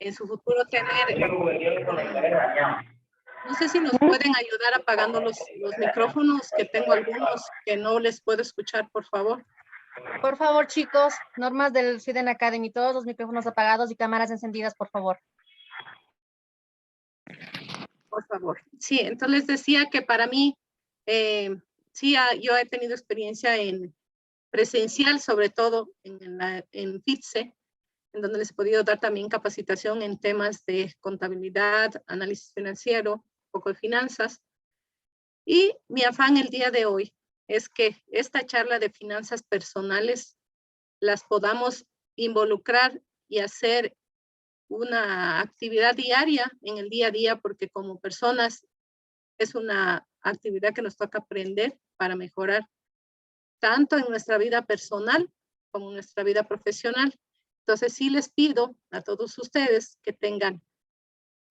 en su futuro tener. No sé si nos pueden ayudar apagando los micrófonos, que tengo algunos que no les puedo escuchar, por favor. Por favor, chicos, normas del Sweden Academy, todos los micrófonos apagados y cámaras encendidas, por favor. Por favor. Sí, entonces les decía que para mí, sí, yo he tenido experiencia en presencial, sobre todo en FITSE, en donde les he podido dar también capacitación en temas de contabilidad, análisis financiero, un poco de finanzas. Y mi afán el día de hoy es que esta charla de finanzas personales las podamos involucrar y hacer una actividad diaria en el día a día, porque como personas es una actividad que nos toca aprender para mejorar tanto en nuestra vida personal como en nuestra vida profesional. Entonces sí les pido a todos ustedes que tengan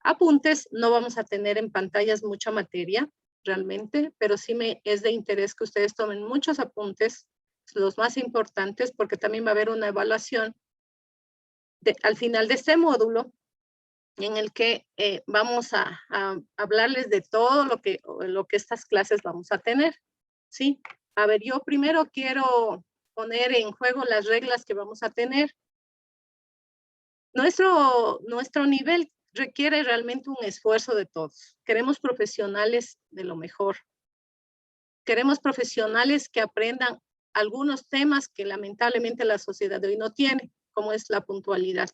apuntes. No vamos a tener en pantallas mucha materia realmente, pero sí me es de interés que ustedes tomen muchos apuntes, los más importantes, porque también va a haber una evaluación al final de este módulo, en el que vamos a hablarles de todo lo que estas clases vamos a tener, ¿sí? A ver, yo primero quiero poner en juego las reglas que vamos a tener. Nuestro nivel requiere realmente un esfuerzo de todos. Queremos profesionales de lo mejor. Queremos profesionales que aprendan algunos temas que lamentablemente la sociedad de hoy no tiene, como es la puntualidad.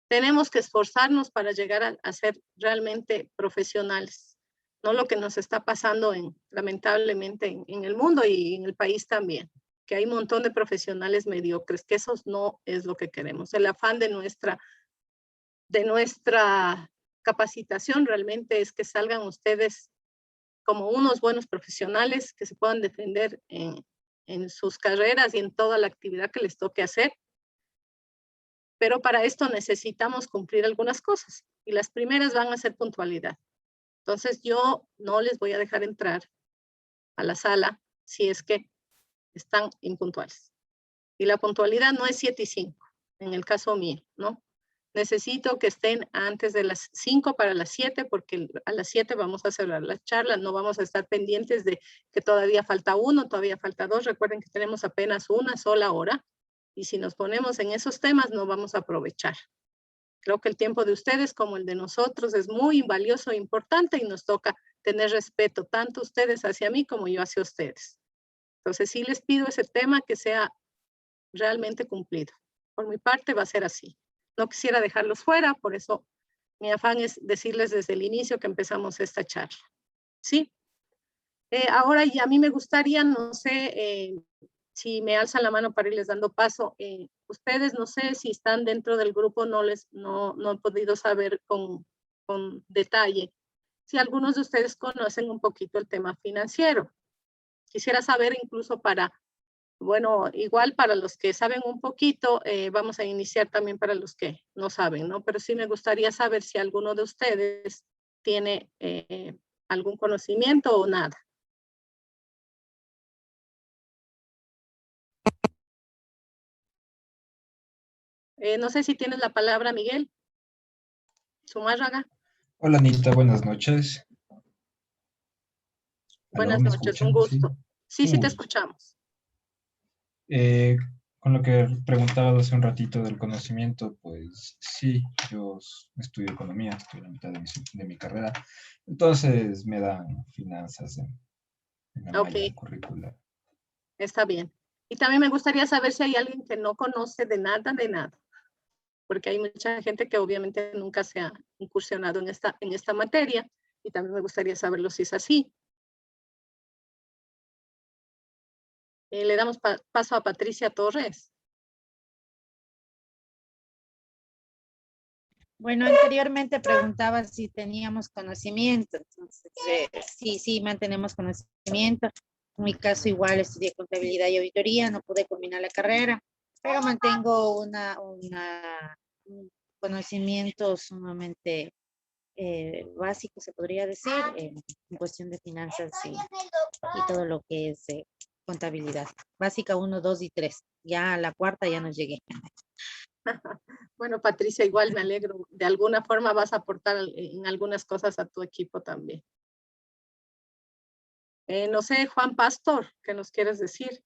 Tenemos que esforzarnos para llegar a ser realmente profesionales, no lo que nos está pasando lamentablemente en el mundo y en el país también, que hay un montón de profesionales mediocres, que eso no es lo que queremos. El afán de nuestra capacitación realmente es que salgan ustedes como unos buenos profesionales que se puedan defender en sus carreras y en toda la actividad que les toque hacer. Pero para esto necesitamos cumplir algunas cosas y las primeras van a ser puntualidad. Entonces yo no les voy a dejar entrar a la sala si es que están impuntuales. Y la puntualidad no es 7 y 5, en el caso mío, ¿no? Necesito que estén antes de las 5 para las 7, porque a las 7 vamos a cerrar la charla, no vamos a estar pendientes de que todavía falta 1, todavía falta 2. Recuerden que tenemos apenas una sola hora, y si nos ponemos en esos temas no vamos a aprovechar. Creo que el tiempo de ustedes como el de nosotros es muy valioso e importante, y nos toca tener respeto, tanto ustedes hacia mí como yo hacia ustedes. Entonces sí les pido ese tema que sea realmente cumplido. Por mi parte va a ser así. No quisiera dejarlos fuera, por eso mi afán es decirles desde el inicio que empezamos esta charla. ¿Sí? Ahora, y a mí me gustaría, no sé si me alzan la mano para irles dando paso. Ustedes, no sé si están dentro del grupo, no he podido saber con detalle si algunos de ustedes conocen un poquito el tema financiero. Quisiera saber incluso bueno, igual para los que saben un poquito, vamos a iniciar también para los que no saben, ¿no? Pero sí me gustaría saber si alguno de ustedes tiene algún conocimiento o nada. No sé si tienes la palabra, Miguel Zumárraga. Hola, Anita, buenas noches. Buenas noches, un gusto. Sí, te escuchamos. Con lo que preguntabas hace un ratito del conocimiento, pues sí, yo estudio economía, estoy en la mitad de mi carrera, entonces me dan finanzas en la malla curricular. Está bien. Y también me gustaría saber si hay alguien que no conoce de nada, porque hay mucha gente que obviamente nunca se ha incursionado en esta materia, y también me gustaría saberlo si es así. Le damos paso a Patricia Torres. Bueno, anteriormente preguntaba si teníamos conocimiento. Entonces, sí, mantenemos conocimiento. En mi caso igual estudié contabilidad y auditoría, no pude culminar la carrera, pero mantengo un conocimiento sumamente básico, se podría decir, en cuestión de finanzas y todo lo que es contabilidad. Básica 1, 2 y 3. Ya a la cuarta ya no llegué. Bueno, Patricia, igual me alegro. De alguna forma vas a aportar en algunas cosas a tu equipo también. No sé, Juan Pastor, ¿qué nos quieres decir?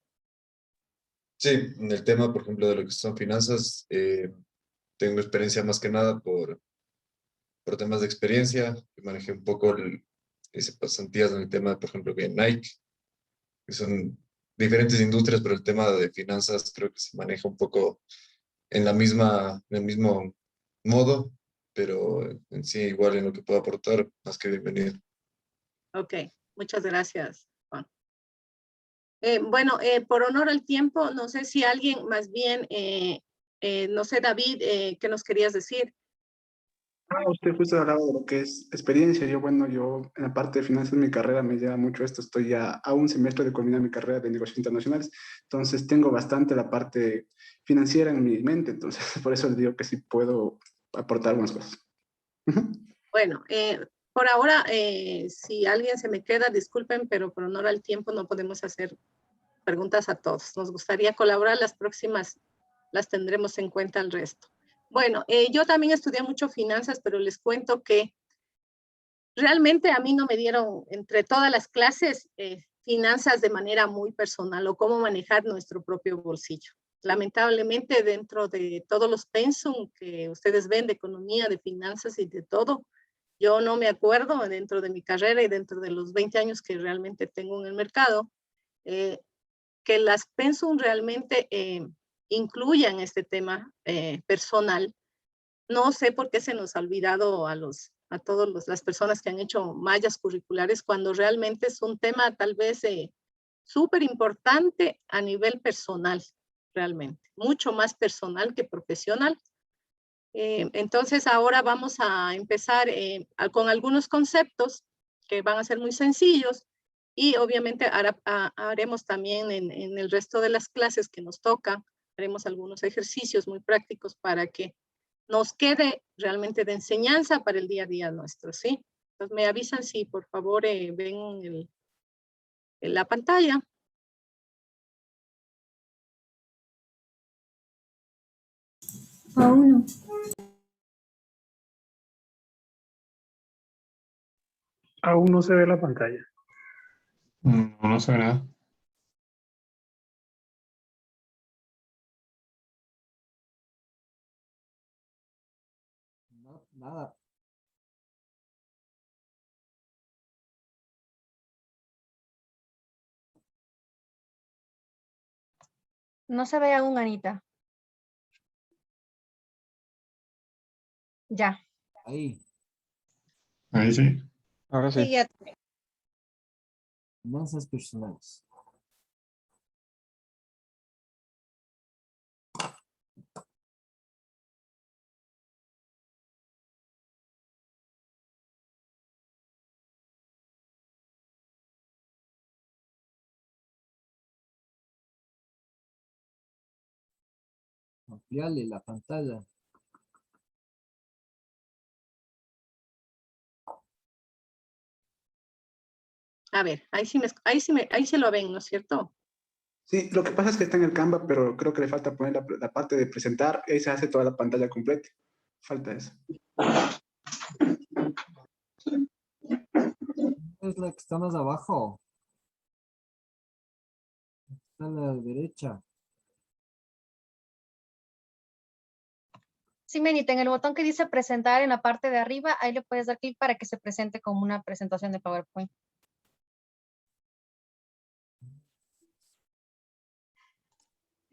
Sí, en el tema, por ejemplo, de lo que son finanzas, tengo experiencia más que nada por temas de experiencia. Manejé un poco ese pasantías en el tema, por ejemplo, que en Nike, que son diferentes industrias, pero el tema de finanzas creo que se maneja un poco en en el mismo modo, pero en sí igual en lo que puedo aportar, más que bienvenido. Ok, muchas gracias, Juan. Bueno, por honor al tiempo, no sé si alguien más bien, no sé, David, ¿qué nos querías decir? Usted justo hablaba de lo que es experiencia. Yo en la parte de finanzas de mi carrera me lleva mucho esto. Estoy ya a un semestre de culminar mi carrera de negocios internacionales. Entonces tengo bastante la parte financiera en mi mente. Entonces por eso les digo que sí puedo aportar algunas cosas. Bueno, por ahora, si alguien se me queda, disculpen, pero por honor al tiempo no podemos hacer preguntas a todos. Nos gustaría colaborar, las próximas las tendremos en cuenta el resto. Bueno, yo también estudié mucho finanzas, pero les cuento que realmente a mí no me dieron entre todas las clases finanzas de manera muy personal o cómo manejar nuestro propio bolsillo. Lamentablemente dentro de todos los pensum que ustedes ven de economía, de finanzas y de todo, yo no me acuerdo dentro de mi carrera y dentro de los 20 años que realmente tengo en el mercado, que las pensum realmente incluyan este tema personal. No sé por qué se nos ha olvidado a todas las personas que han hecho mallas curriculares cuando realmente es un tema tal vez súper importante a nivel personal, realmente, mucho más personal que profesional. Entonces ahora vamos a empezar con algunos conceptos que van a ser muy sencillos y obviamente haremos también en el resto de las clases que nos tocan, haremos algunos ejercicios muy prácticos para que nos quede realmente de enseñanza para el día a día nuestro, ¿sí? Entonces me avisan si por favor ven en la pantalla. A1. Aún no se ve la pantalla. No, no se ve nada. No, nada. No se ve aún, Anita. Ya. Ahí, Ahí sí. Ahora Sí, sí. ya. finanzas personales. Ampliarle la pantalla. A ver, ahí sí lo ven, ¿no es cierto? Sí, lo que pasa es que está en el Canva, pero creo que le falta poner la parte de presentar. Ahí se hace toda la pantalla completa. Falta eso. Es la que está más abajo. Está a la derecha. Sí, Menita, en el botón que dice presentar en la parte de arriba, ahí le puedes dar clic para que se presente como una presentación de PowerPoint.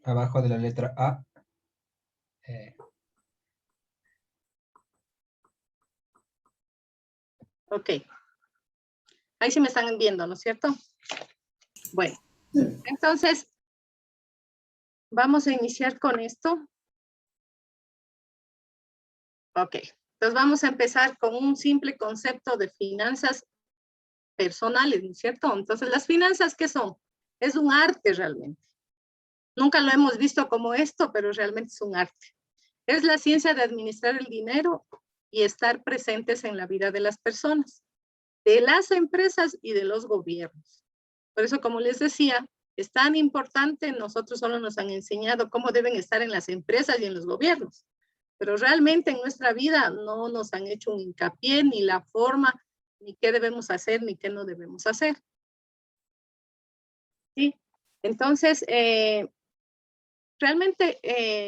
Abajo de la letra A. Ok. Ahí sí me están viendo, ¿no es cierto? Bueno, entonces vamos a iniciar con esto. Ok, entonces vamos a empezar con un simple concepto de finanzas personales, ¿no es cierto? Entonces, ¿las finanzas qué son? Es un arte realmente. Nunca lo hemos visto como esto, pero realmente es un arte. Es la ciencia de administrar el dinero y estar presentes en la vida de las personas, de las empresas y de los gobiernos. Por eso, como les decía, es tan importante, nosotros solo nos han enseñado cómo deben estar en las empresas y en los gobiernos. pero realmente en nuestra vida no nos han hecho un hincapié, ni la forma, ni qué debemos hacer, ni qué no debemos hacer. ¿Sí? Entonces, realmente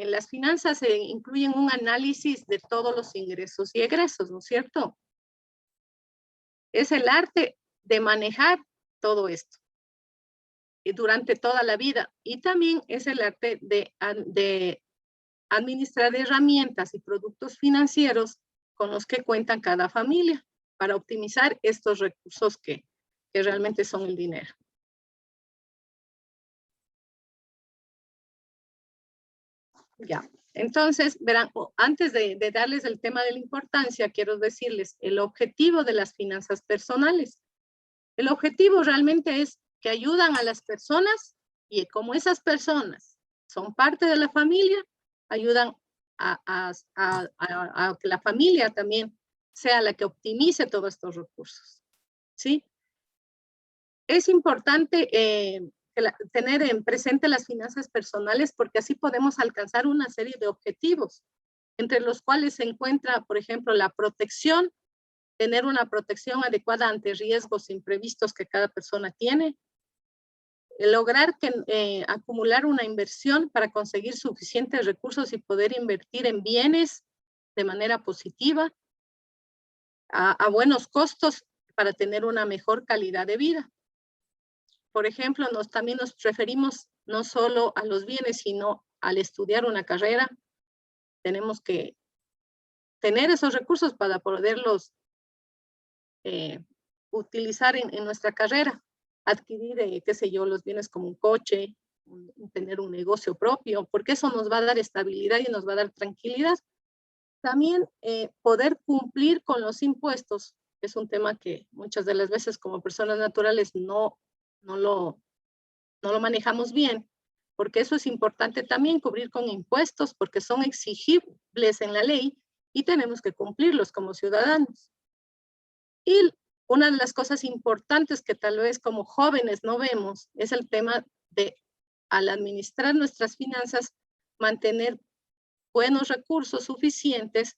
las finanzas incluyen un análisis de todos los ingresos y egresos, ¿no es cierto? Es el arte de manejar todo esto durante toda la vida, y también es el arte de administrar herramientas y productos financieros con los que cuentan cada familia para optimizar estos recursos que realmente son el dinero. Ya, entonces, verán, antes de darles el tema de la importancia, quiero decirles el objetivo de las finanzas personales. El objetivo realmente es que ayudan a las personas, y como esas personas son parte de la familia, ayudan a que la familia también sea la que optimice todos estos recursos. ¿Sí? Es importante tener en presente las finanzas personales, porque así podemos alcanzar una serie de objetivos, entre los cuales se encuentra, por ejemplo, la protección, tener una protección adecuada ante riesgos imprevistos que cada persona tiene, lograr acumular una inversión para conseguir suficientes recursos y poder invertir en bienes de manera positiva, a buenos costos, para tener una mejor calidad de vida. Por ejemplo, también nos referimos no solo a los bienes, sino al estudiar una carrera. Tenemos que tener esos recursos para poderlos utilizar en nuestra carrera. Adquirir, qué sé yo, los bienes como un coche, tener un negocio propio, porque eso nos va a dar estabilidad y nos va a dar tranquilidad. También poder cumplir con los impuestos, que es un tema que muchas de las veces como personas naturales no lo manejamos bien, porque eso es importante también, cubrir con impuestos, porque son exigibles en la ley y tenemos que cumplirlos como ciudadanos. Y una de las cosas importantes que tal vez como jóvenes no vemos es el tema de, al administrar nuestras finanzas, mantener buenos recursos suficientes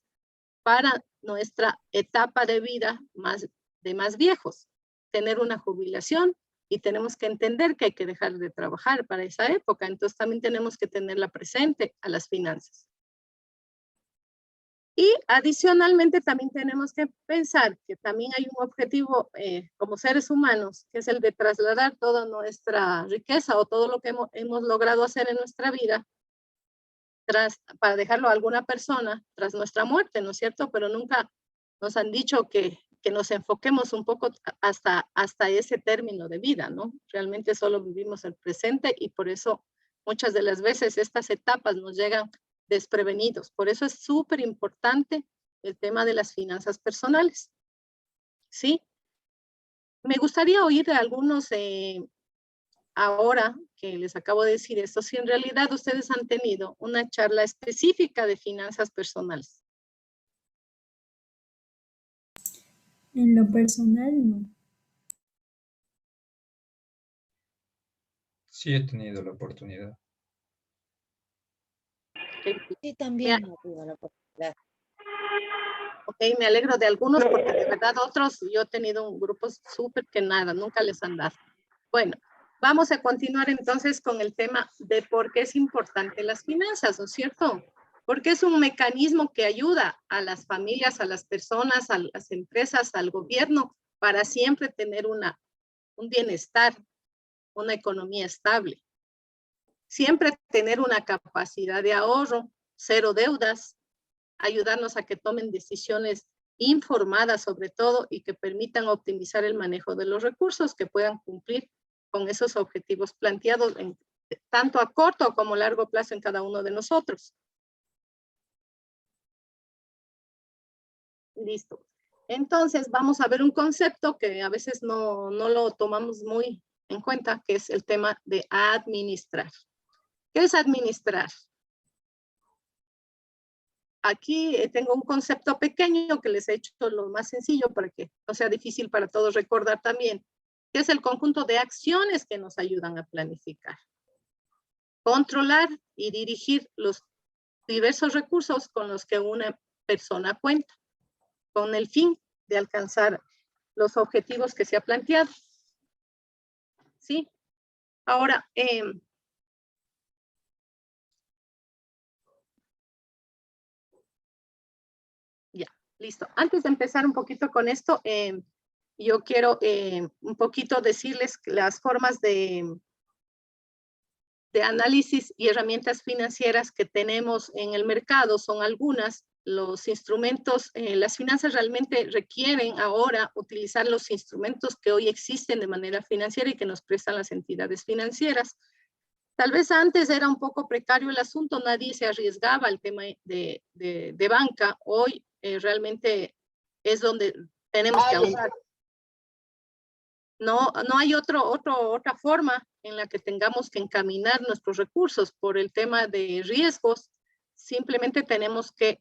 para nuestra etapa de vida de más viejos, tener una jubilación, y tenemos que entender que hay que dejar de trabajar para esa época, entonces también tenemos que tenerla presente a las finanzas. Y adicionalmente también tenemos que pensar que también hay un objetivo como seres humanos, que es el de trasladar toda nuestra riqueza o todo lo que hemos logrado hacer en nuestra vida para dejarlo a alguna persona tras nuestra muerte, ¿no es cierto? Pero nunca nos han dicho que nos enfoquemos un poco hasta ese término de vida, ¿no? Realmente solo vivimos el presente, y por eso muchas de las veces estas etapas nos llegan desprevenidos. Por eso es súper importante el tema de las finanzas personales. ¿Sí? Me gustaría oír de algunos ahora que les acabo de decir esto, si en realidad ustedes han tenido una charla específica de finanzas personales. En lo personal, no. Sí, he tenido la oportunidad. Sí, también no tuve la oportunidad. Ok, me alegro de algunos, porque de verdad otros, yo he tenido un grupo súper que nada, nunca les han dado. Bueno, vamos a continuar entonces con el tema de por qué es importante las finanzas, ¿no es cierto? Porque es un mecanismo que ayuda a las familias, a las personas, a las empresas, al gobierno, para siempre tener un bienestar, una economía estable. Siempre tener una capacidad de ahorro, cero deudas, ayudarnos a que tomen decisiones informadas sobre todo, y que permitan optimizar el manejo de los recursos, que puedan cumplir con esos objetivos planteados tanto a corto como largo plazo en cada uno de nosotros. Listo. Entonces vamos a ver un concepto que a veces no lo tomamos muy en cuenta, que es el tema de administrar. ¿Qué es administrar? Aquí tengo un concepto pequeño que les he hecho lo más sencillo para que no sea difícil para todos recordar también, que es el conjunto de acciones que nos ayudan a planificar, controlar y dirigir los diversos recursos con los que una persona cuenta, con el fin de alcanzar los objetivos que se ha planteado. ¿Sí? Ahora, ya, listo. Antes de empezar un poquito con esto, yo quiero un poquito decirles las formas de análisis y herramientas financieras que tenemos en el mercado. Son algunas. Los instrumentos, las finanzas realmente requieren ahora utilizar los instrumentos que hoy existen de manera financiera y que nos prestan las entidades financieras. Tal vez antes era un poco precario el asunto, nadie se arriesgaba al tema de banca. Hoy realmente es donde tenemos que ahorrar. No hay otra forma en la que tengamos que encaminar nuestros recursos por el tema de riesgos. Simplemente tenemos que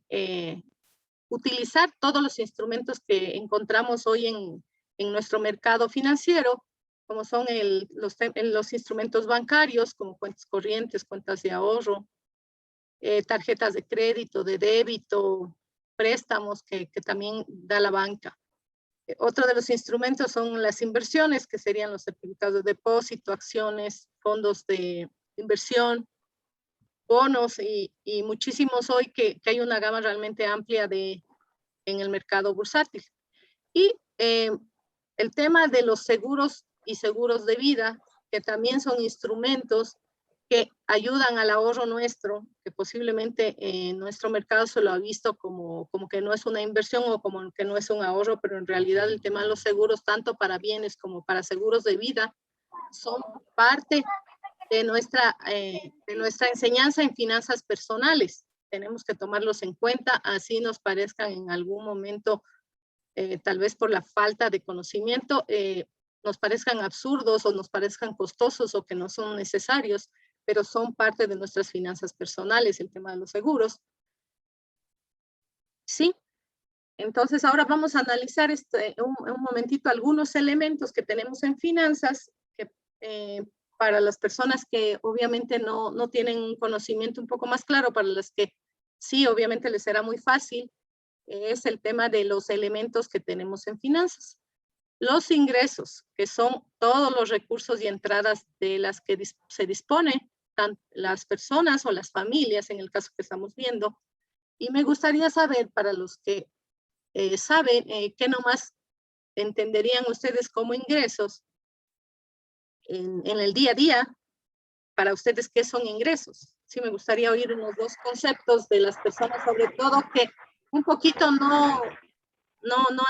utilizar todos los instrumentos que encontramos hoy en nuestro mercado financiero, como son los instrumentos bancarios, como cuentas corrientes, cuentas de ahorro, tarjetas de crédito, de débito, préstamos que también da la banca. Otro de los instrumentos son las inversiones, que serían los certificados de depósito, acciones, fondos de inversión, bonos y muchísimos hoy que hay una gama realmente amplia en el mercado bursátil. Y el tema de los seguros y seguros de vida, que también son instrumentos que ayudan al ahorro nuestro, que posiblemente nuestro mercado se lo ha visto como que no es una inversión o como que no es un ahorro, pero en realidad el tema de los seguros, tanto para bienes como para seguros de vida, son parte de nuestra enseñanza en finanzas personales. Tenemos que tomarlos en cuenta, así nos parezcan en algún momento, tal vez por la falta de conocimiento, nos parezcan absurdos o nos parezcan costosos o que no son necesarios, pero son parte de nuestras finanzas personales, el tema de los seguros. Sí, entonces ahora vamos a analizar un momentito algunos elementos que tenemos en finanzas, que para las personas que obviamente no tienen un conocimiento un poco más claro, para las que sí, obviamente les será muy fácil, es el tema de los elementos que tenemos en finanzas. Los ingresos, que son todos los recursos y entradas de las que se disponen las personas o las familias, en el caso que estamos viendo. Y me gustaría saber, para los que saben, qué nomás entenderían ustedes como ingresos en el día a día, para ustedes, ¿qué son ingresos? Sí, me gustaría oír unos dos conceptos de las personas, sobre todo que un poquito no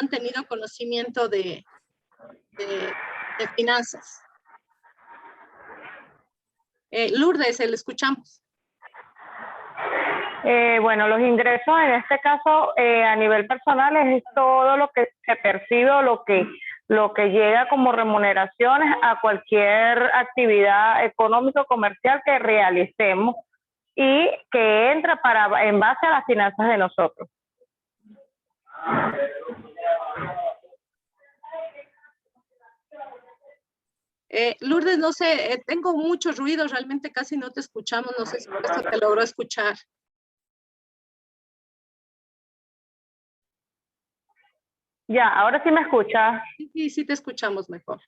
han tenido conocimiento de finanzas. Lourdes, le escuchamos. Bueno, los ingresos en este caso a nivel personal es todo lo que se percibe o lo que llega como remuneraciones a cualquier actividad económico comercial que realicemos y que entra en base a las finanzas de nosotros. Lourdes, no sé, tengo mucho ruido, realmente casi no te escuchamos, no sé si por esto te logró escuchar. Ya, ahora sí me escuchas. Sí te escuchamos mejor.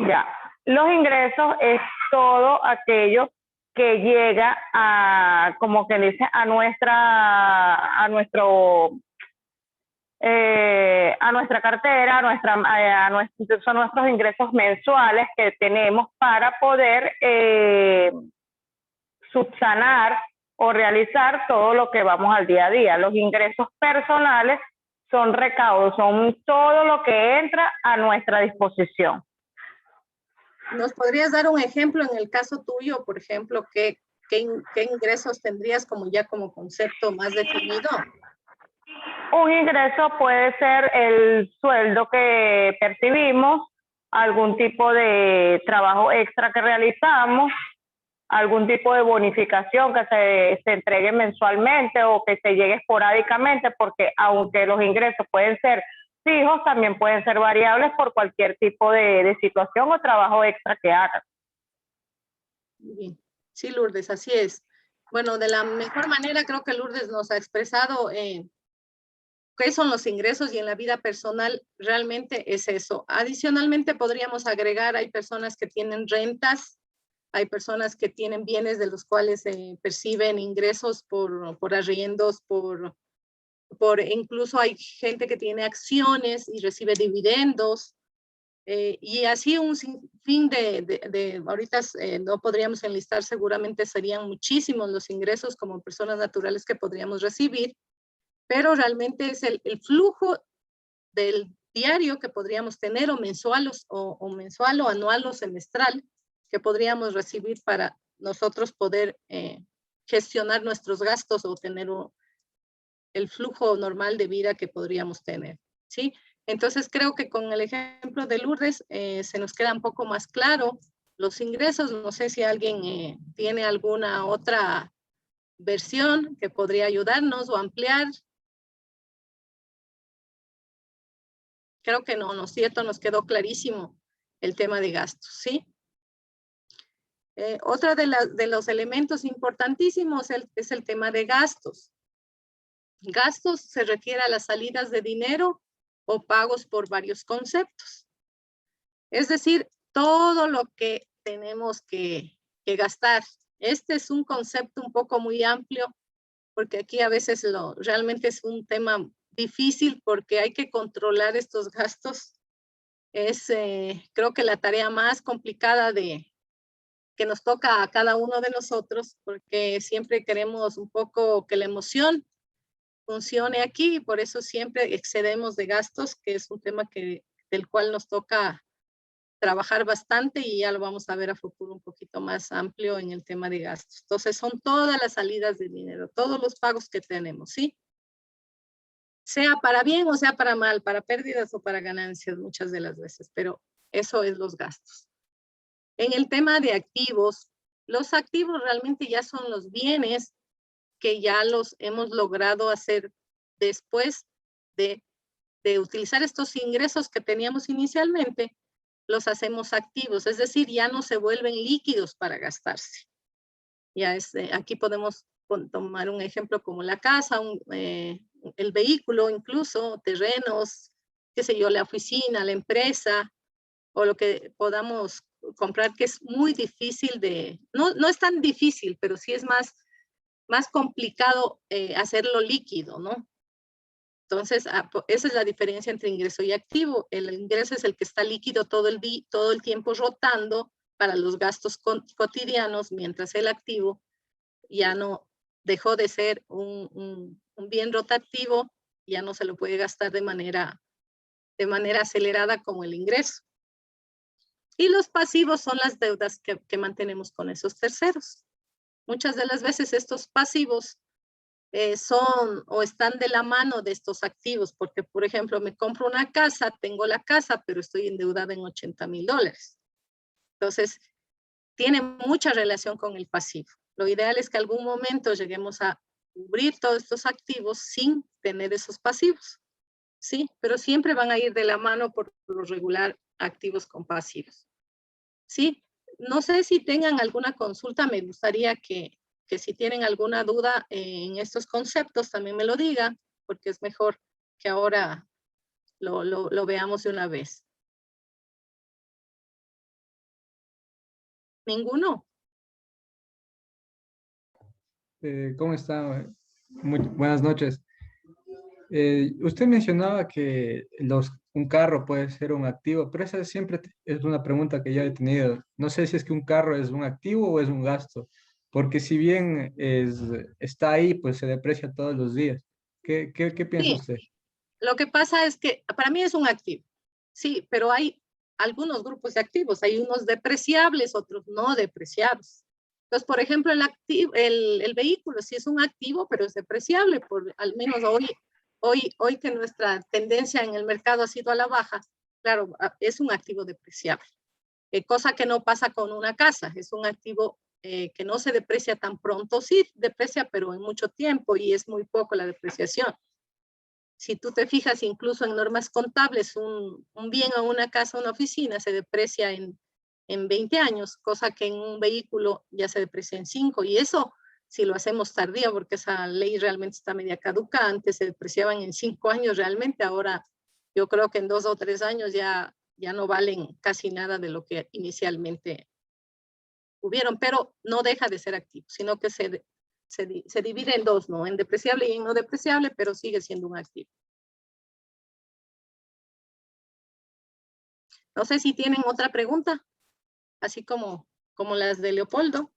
Ya, los ingresos es todo aquello que llega a, como que dice, a nuestra cartera, son nuestros ingresos mensuales que tenemos para poder subsanar o realizar todo lo que vamos al día a día. Los ingresos personales son recaudos, son todo lo que entra a nuestra disposición. ¿Nos podrías dar un ejemplo en el caso tuyo, por ejemplo, qué ingresos tendrías como concepto más definido? Un ingreso puede ser el sueldo que percibimos, algún tipo de trabajo extra que realizamos, algún tipo de bonificación que se entregue mensualmente o que se llegue esporádicamente, porque aunque los ingresos pueden ser fijos, también pueden ser variables por cualquier tipo de situación o trabajo extra que hagan. Bien. Sí, Lourdes, así es. Bueno, de la mejor manera creo que Lourdes nos ha expresado qué son los ingresos y en la vida personal realmente es eso. Adicionalmente podríamos agregar, hay personas que tienen rentas, hay personas que tienen bienes de los cuales perciben ingresos por arriendos, incluso hay gente que tiene acciones y recibe dividendos. Y así un sinfín ahorita no podríamos enlistar, seguramente serían muchísimos los ingresos como personas naturales que podríamos recibir, pero realmente es el flujo del diario que podríamos tener o mensual o anual o semestral que podríamos recibir para nosotros poder gestionar nuestros gastos o tener el flujo normal de vida que podríamos tener, ¿sí? Entonces creo que con el ejemplo de Lourdes se nos queda un poco más claro los ingresos. No sé si alguien tiene alguna otra versión que podría ayudarnos o ampliar. Creo que no, ¿no es cierto? Nos quedó clarísimo el tema de gastos, ¿sí? Otra de los elementos importantísimos es el tema de gastos. Gastos se refiere a las salidas de dinero o pagos por varios conceptos. Es decir, todo lo que tenemos que gastar. Este es un concepto un poco muy amplio porque aquí a veces realmente es un tema difícil porque hay que controlar estos gastos. Es creo que la tarea más complicada que nos toca a cada uno de nosotros porque siempre queremos un poco que la emoción funcione aquí y por eso siempre excedemos de gastos, que es un tema del cual nos toca trabajar bastante y ya lo vamos a ver a futuro un poquito más amplio en el tema de gastos. Entonces son todas las salidas de dinero, todos los pagos que tenemos, ¿sí? Sea para bien o sea para mal, para pérdidas o para ganancias muchas de las veces, pero eso es los gastos. En el tema de activos, los activos realmente ya son los bienes que ya los hemos logrado hacer después de utilizar estos ingresos que teníamos inicialmente, los hacemos activos, es decir, ya no se vuelven líquidos para gastarse. Ya aquí podemos tomar un ejemplo como la casa, el vehículo, incluso terrenos, qué sé yo, la oficina, la empresa, o lo que podamos comprar, que es muy difícil no es tan difícil, pero sí es más complicado hacerlo líquido, ¿no? Entonces, esa es la diferencia entre ingreso y activo. El ingreso es el que está líquido todo el tiempo rotando para los gastos cotidianos, mientras el activo ya no dejó de ser un bien rotativo, ya no se lo puede gastar de manera acelerada como el ingreso. Y los pasivos son las deudas que mantenemos con esos terceros. Muchas de las veces estos pasivos son o están de la mano de estos activos, porque por ejemplo me compro una casa, tengo la casa, pero estoy endeudada en $80,000. Entonces, tiene mucha relación con el pasivo. Lo ideal es que algún momento lleguemos a cubrir todos estos activos sin tener esos pasivos, ¿sí? Pero siempre van a ir de la mano por lo regular activos con pasivos, ¿sí? No sé si tengan alguna consulta, me gustaría que si tienen alguna duda en estos conceptos también me lo digan, porque es mejor que ahora lo veamos de una vez. ¿Ninguno? ¿Cómo está? Buenas noches. Usted mencionaba que un carro puede ser un activo, pero esa siempre es una pregunta que yo he tenido. No sé si es que un carro es un activo o es un gasto, porque si bien está ahí, pues se deprecia todos los días. ¿Qué piensa usted? Lo que pasa es que para mí es un activo, sí, pero hay algunos grupos de activos, hay unos depreciables, otros no depreciables. Entonces, por ejemplo, el vehículo sí es un activo, pero es depreciable, al menos hoy que nuestra tendencia en el mercado ha sido a la baja, claro, es un activo depreciable. Cosa que no pasa con una casa, es un activo que no se deprecia tan pronto, sí deprecia, pero en mucho tiempo y es muy poco la depreciación. Si tú te fijas incluso en normas contables, un bien o una casa o una oficina se deprecia en 20 años, cosa que en un vehículo ya se deprecia en 5, y eso si lo hacemos tardío, porque esa ley realmente está media caduca. Antes se depreciaban en 5 años realmente, ahora yo creo que en 2 o 3 años ya no valen casi nada de lo que inicialmente hubieron, pero no deja de ser activo, sino que se divide en dos, ¿no? En depreciable y en no depreciable, pero sigue siendo un activo. No sé si tienen otra pregunta, así como las de Leopoldo.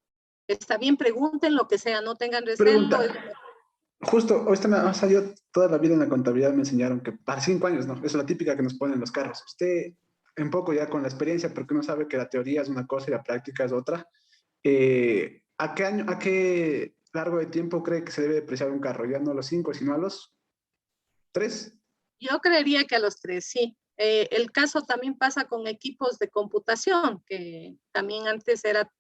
Está bien, pregunten lo que sea, no tengan recelo. Pregunta. Justo, o sea, yo toda la vida en la contabilidad me enseñaron que para 5 años, ¿no? Esa es la típica que nos ponen los carros. Usted, un poco ya con la experiencia, porque uno sabe que la teoría es una cosa y la práctica es otra. ¿A qué largo de tiempo cree que se debe depreciar un carro? ¿Ya no a los 5, sino a los 3? Yo creería que a los 3, sí. El caso también pasa con equipos de computación, que también antes era,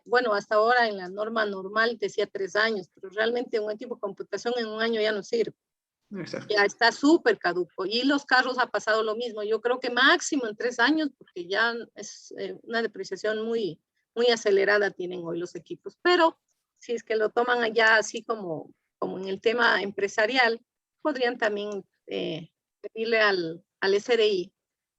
bueno, hasta ahora en la norma normal decía 3 años, pero realmente un equipo de computación en 1 año ya no sirve. Exacto. Ya está súper caduco. Y los carros ha pasado lo mismo. Yo creo que máximo en 3 años, porque ya es una depreciación muy acelerada tienen hoy los equipos. Pero si es que lo toman allá así como en el tema empresarial, podrían también pedirle al SRI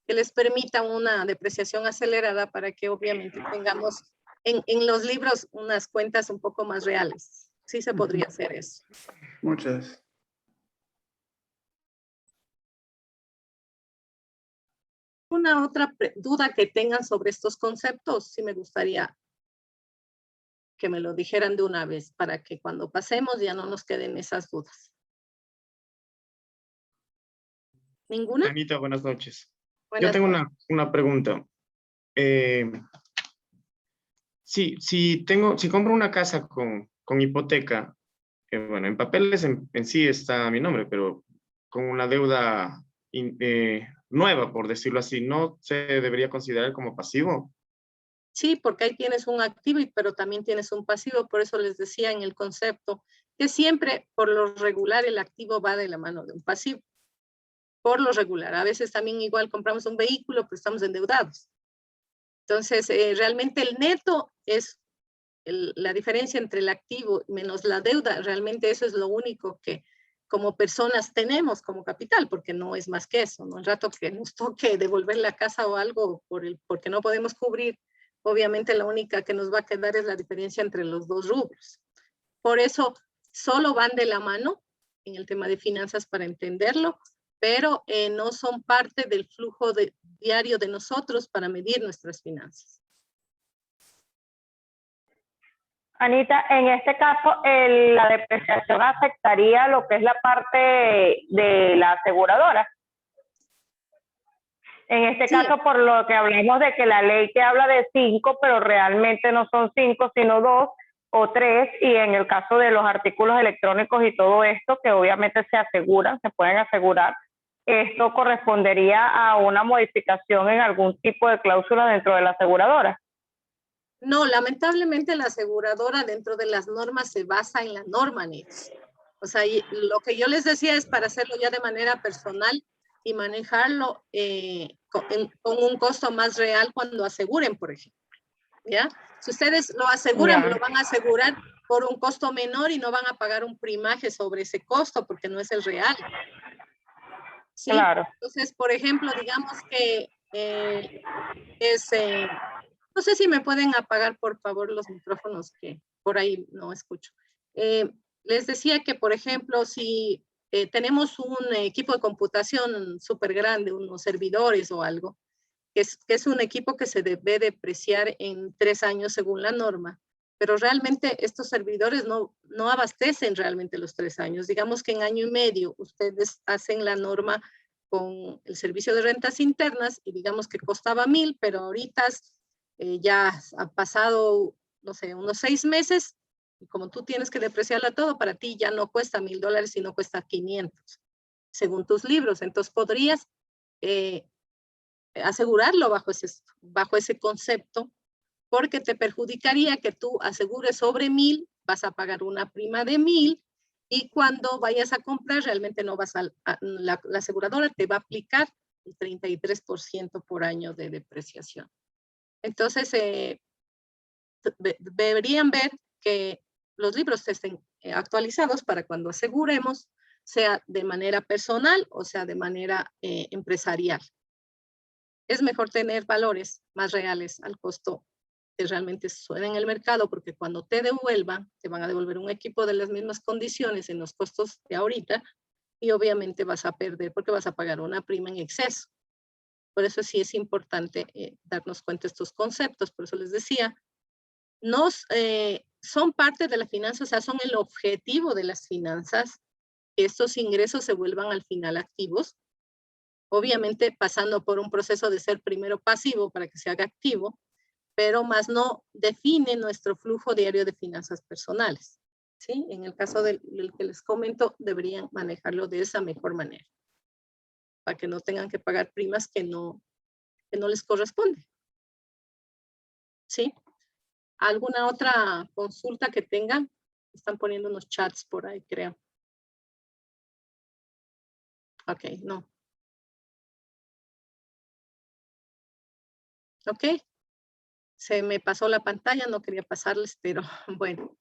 que les permita una depreciación acelerada para que obviamente tengamos en los libros unas cuentas un poco más reales. Sí se podría hacer eso. Muchas. ¿Una otra duda que tengan sobre estos conceptos? Sí me gustaría que me lo dijeran de una vez para que cuando pasemos ya no nos queden esas dudas. ¿Ninguna? Anita, buenas noches. Buenas Yo tengo noches. una pregunta. Si compro una casa con hipoteca, bueno, en papeles en sí está mi nombre, pero con una deuda nueva, por decirlo así, ¿no se debería considerar como pasivo? Sí, porque ahí tienes un activo, pero también tienes un pasivo. Por eso les decía en el concepto que siempre, por lo regular, el activo va de la mano de un pasivo. Por lo regular. A veces también igual compramos un vehículo, pero estamos endeudados. Entonces, realmente el neto es la diferencia entre el activo menos la deuda. Realmente eso es lo único que como personas tenemos como capital, porque no es más que eso, ¿no? El rato que nos toque devolver la casa o algo porque no podemos cubrir, obviamente la única que nos va a quedar es la diferencia entre los dos rubros. Por eso solo van de la mano en el tema de finanzas para entenderlo, pero no son parte del flujo diario de nosotros para medir nuestras finanzas. Anita, en este caso, la depreciación afectaría lo que es la parte de la aseguradora. En este caso, por lo que hablamos de que la ley te habla de 5, pero realmente no son 5, sino 2 o 3, y en el caso de los artículos electrónicos y todo esto, que obviamente se aseguran, se pueden asegurar, esto correspondería a una modificación en algún tipo de cláusula dentro de la aseguradora. No, lamentablemente la aseguradora dentro de las normas se basa en la norma NITS. O sea, lo que yo les decía es para hacerlo ya de manera personal y manejarlo con un costo más real cuando aseguren, por ejemplo. ¿Ya? Si ustedes lo aseguran, lo van a asegurar por un costo menor y no van a pagar un primaje sobre ese costo porque no es el real. ¿Sí? Claro. Entonces, por ejemplo, digamos que no sé si me pueden apagar, por favor, los micrófonos que por ahí no escucho. Les decía que, por ejemplo, si tenemos un equipo de computación súper grande, unos servidores o algo, que es un equipo que se debe depreciar en 3 años según la norma, pero realmente estos servidores no abastecen realmente los 3 años. Digamos que en año y medio ustedes hacen la norma con el servicio de rentas internas y digamos que costaba 1,000, pero ahorita ya ha pasado, no sé, unos 6 meses y como tú tienes que depreciarla todo, para ti ya no cuesta $1,000, sino cuesta 500, según tus libros. Entonces podrías asegurarlo bajo ese concepto, porque te perjudicaría que tú asegures sobre 1,000, vas a pagar una prima de 1,000 y cuando vayas a comprar realmente no vas la aseguradora te va a aplicar el 33% por año de depreciación. Entonces, deberían ver que los libros estén actualizados para cuando aseguremos, sea de manera personal o sea de manera empresarial. Es mejor tener valores más reales al costo que realmente suena en el mercado, porque cuando te devuelvan, te van a devolver un equipo de las mismas condiciones en los costos de ahorita, y obviamente vas a perder porque vas a pagar una prima en exceso. Por eso sí es importante darnos cuenta de estos conceptos. Por eso les decía, son parte de la finanza, o sea, son el objetivo de las finanzas, que estos ingresos se vuelvan al final activos, obviamente pasando por un proceso de ser primero pasivo para que se haga activo, pero más no define nuestro flujo diario de finanzas personales. ¿Sí? En el caso del que les comento, deberían manejarlo de esa mejor manera, para que no tengan que pagar primas que no les corresponde. ¿Sí? ¿Alguna otra consulta que tengan? Están poniendo unos chats por ahí, creo. Ok, no. Ok. Se me pasó la pantalla, no quería pasarles, pero bueno.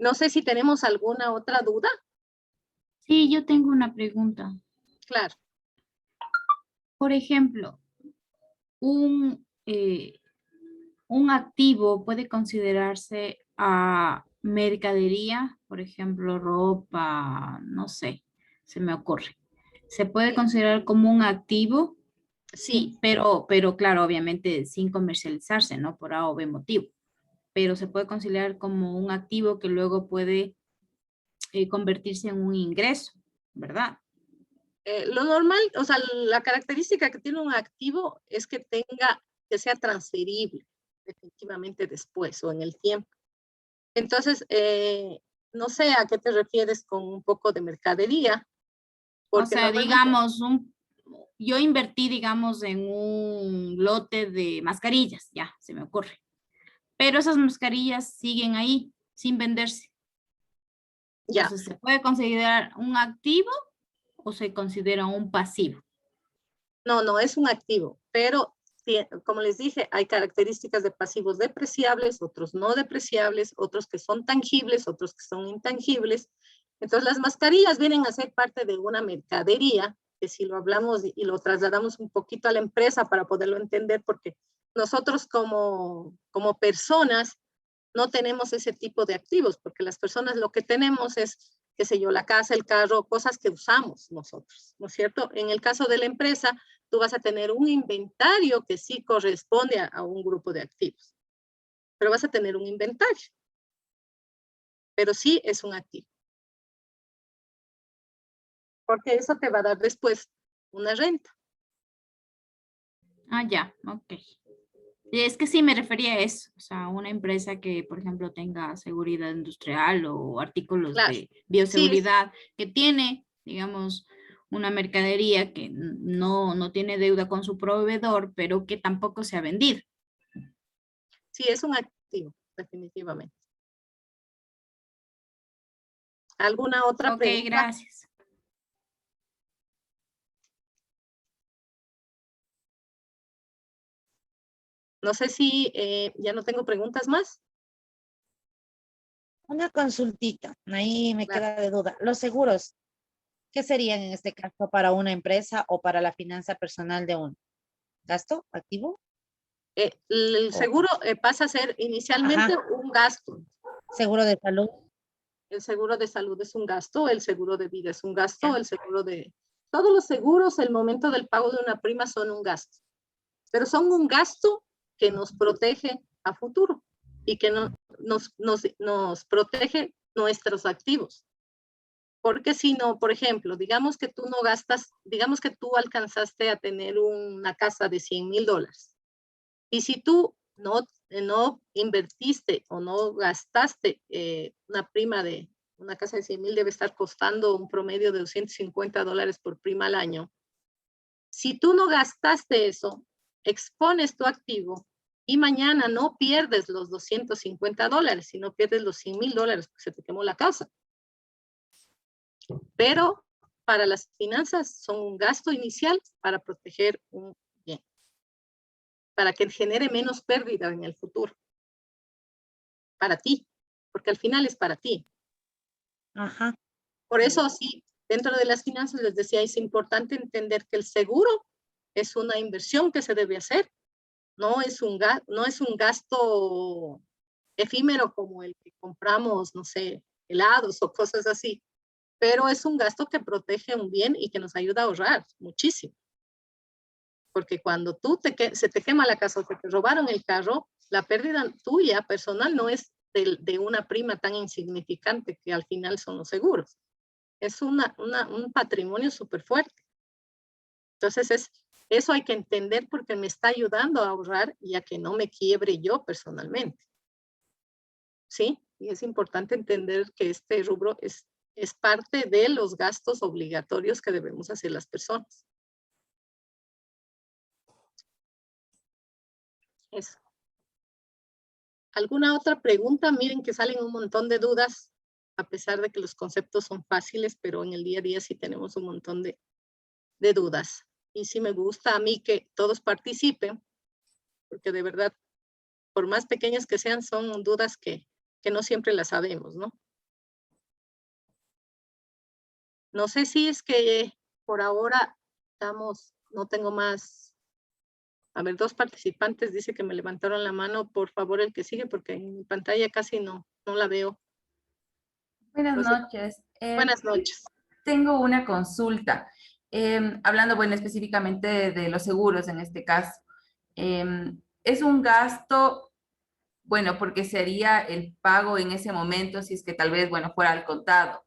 No sé si tenemos alguna otra duda. Sí, yo tengo una pregunta. Claro. Por ejemplo, un activo puede considerarse a mercadería, por ejemplo, ropa, no sé, se me ocurre. ¿Se puede considerar como un activo? Sí, pero claro, obviamente sin comercializarse, ¿no? Por A o B motivo. Pero se puede considerar como un activo que luego puede convertirse en un ingreso, ¿verdad? Lo normal, o sea, la característica que tiene un activo es que sea transferible definitivamente después o en el tiempo. Entonces, no sé a qué te refieres con un poco de mercadería. O sea, digamos, yo invertí, digamos, en un lote de mascarillas, ya, se me ocurre. Pero esas mascarillas siguen ahí, sin venderse. Ya. Entonces, ¿se puede considerar un activo o se considera un pasivo? No, es un activo, pero como les dije, hay características de pasivos depreciables, otros no depreciables, otros que son tangibles, otros que son intangibles. Entonces, las mascarillas vienen a ser parte de una mercadería, que si lo hablamos y lo trasladamos un poquito a la empresa para poderlo entender, porque nosotros como personas no tenemos ese tipo de activos, porque las personas lo que tenemos es, qué sé yo, la casa, el carro, cosas que usamos nosotros, ¿no es cierto? En el caso de la empresa, tú vas a tener un inventario que sí corresponde a un grupo de activos, pero vas a tener un inventario, pero sí es un activo. Porque eso te va a dar después una renta. Ah, ya, ok. Es que sí me refería a eso, o sea, una empresa que, por ejemplo, tenga seguridad industrial o artículos de bioseguridad, que tiene, digamos, una mercadería que no tiene deuda con su proveedor, pero que tampoco se ha vendido. Sí, es un activo, definitivamente. ¿Alguna otra pregunta? Ok, gracias. No sé si ya no tengo preguntas más. Una consultita, ahí me queda de duda. Los seguros, ¿qué serían en este caso para una empresa o para la finanza personal de un gasto activo? El seguro pasa a ser inicialmente un gasto. ¿Seguro de salud? El seguro de salud es un gasto, el seguro de vida es un gasto, el seguro de... Todos los seguros, el momento del pago de una prima son un gasto. Pero son un gasto que nos protege a futuro y que nos protege nuestros activos. Porque si no, por ejemplo, digamos que tú no gastas, digamos que tú alcanzaste a tener una casa de $100,000. Y si tú no invertiste o no gastaste una prima de una casa de 100,000, debe estar costando un promedio de $250 por prima al año. Si tú no gastaste eso, expones tu activo y mañana no pierdes los $250, sino pierdes los $100,000 porque se te quemó la casa. Pero para las finanzas son un gasto inicial para proteger un bien, para que genere menos pérdida en el futuro, para ti. porque al final es para ti. Ajá. Por eso, sí, dentro de las finanzas les decía, es importante entender que el seguro es una inversión que se debe hacer, no es un gasto efímero como el que compramos, no sé, helados o cosas así, pero es un gasto que protege un bien y que nos ayuda a ahorrar muchísimo. Porque cuando se te quema la casa o se te robaron el carro, la pérdida tuya personal no es de una prima tan insignificante que al final son los seguros. Es un patrimonio súper fuerte. Entonces, eso hay que entender porque me está ayudando a ahorrar y a que no me quiebre yo personalmente. ¿Sí? Y es importante entender que este rubro es parte de los gastos obligatorios que debemos hacer las personas. Eso. ¿Alguna otra pregunta? Miren que salen un montón de dudas, a pesar de que los conceptos son fáciles, pero en el día a día sí tenemos un montón de dudas. Y sí me gusta a mí que todos participen, porque de verdad, por más pequeñas que sean, son dudas que no siempre las sabemos, ¿no? No sé si es que por ahora no tengo más. A ver, 2 participantes dice que me levantaron la mano. Por favor, el que sigue, porque en mi pantalla casi no la veo. Buenas No sé. noches. Buenas noches. Tengo una consulta. Hablando, bueno, específicamente de los seguros en este caso. Es un gasto, bueno, porque sería el pago en ese momento, si es que tal vez, bueno, fuera al contado.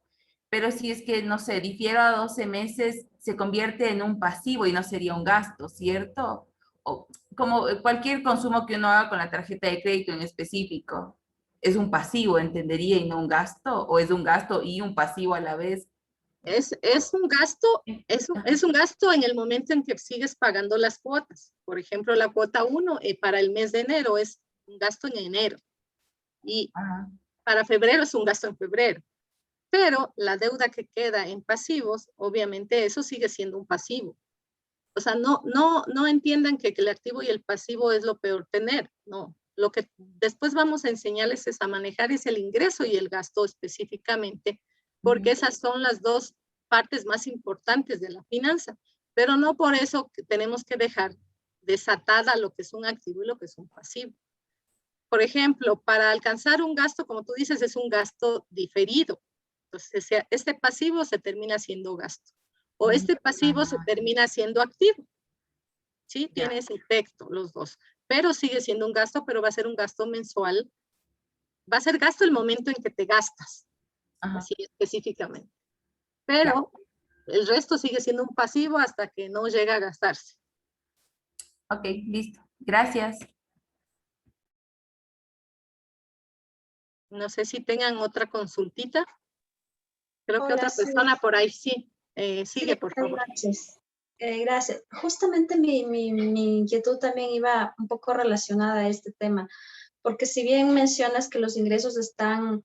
Pero si es que, no sé, difiero a 12 meses, se convierte en un pasivo y no sería un gasto, ¿cierto? O como cualquier consumo que uno haga con la tarjeta de crédito en específico, ¿es un pasivo, entendería, y no un gasto? ¿O es un gasto y un pasivo a la vez? Es un gasto, es un gasto en el momento en que sigues pagando las cuotas. Por ejemplo, la cuota 1 para el mes de enero es un gasto en enero. Y para febrero es un gasto en febrero. Pero la deuda que queda en pasivos, obviamente eso sigue siendo un pasivo. O sea, no entiendan que el activo y el pasivo es lo peor tener, no. Lo que después vamos a enseñarles es a manejar es el ingreso y el gasto específicamente, porque esas son las 2 partes más importantes de la finanza. Pero no por eso que tenemos que dejar desatada lo que es un activo y lo que es un pasivo. Por ejemplo, para alcanzar un gasto, como tú dices, es un gasto diferido. Entonces, este pasivo se termina siendo gasto. O este pasivo se termina siendo activo. ¿Sí? Tiene ese efecto, los dos. Pero sigue siendo un gasto, pero va a ser un gasto mensual. Va a ser gasto el momento en que te gastas. Así específicamente. Pero el resto sigue siendo un pasivo hasta que no llega a gastarse. Ok, listo. Gracias. No sé si tengan otra consultita. Creo que Hola, otra persona por ahí sí. Sigue, por favor. Buenas noches. Gracias. Justamente mi inquietud también iba un poco relacionada a este tema, porque si bien mencionas que los ingresos están,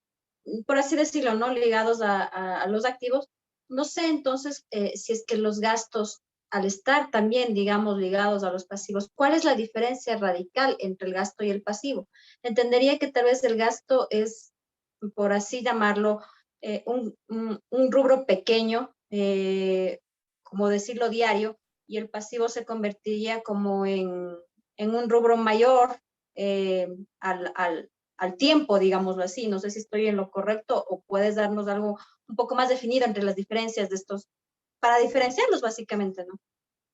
por así decirlo, ¿no?, ligados a los activos, no sé entonces si es que los gastos, al estar también, digamos, ligados a los pasivos, ¿cuál es la diferencia radical entre el gasto y el pasivo? Entendería que tal vez el gasto es, por así llamarlo, un rubro pequeño, como decirlo, diario, y el pasivo se convertiría como en un rubro mayor al tiempo, digámoslo así. No sé si estoy en lo correcto o puedes darnos algo un poco más definido entre las diferencias de estos, para diferenciarlos básicamente, ¿no?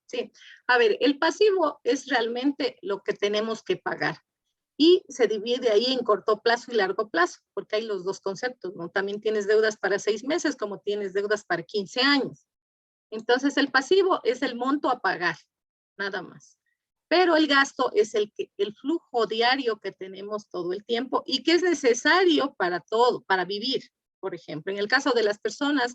Sí, a ver, el pasivo es realmente lo que tenemos que pagar. Y se divide ahí en corto plazo y largo plazo, porque hay los 2 conceptos, ¿no? También tienes deudas para 6 meses, como tienes deudas para 15 años. Entonces, el pasivo es el monto a pagar, nada más. Pero el gasto es el flujo diario que tenemos todo el tiempo y que es necesario para todo, para vivir. Por ejemplo, en el caso de las personas,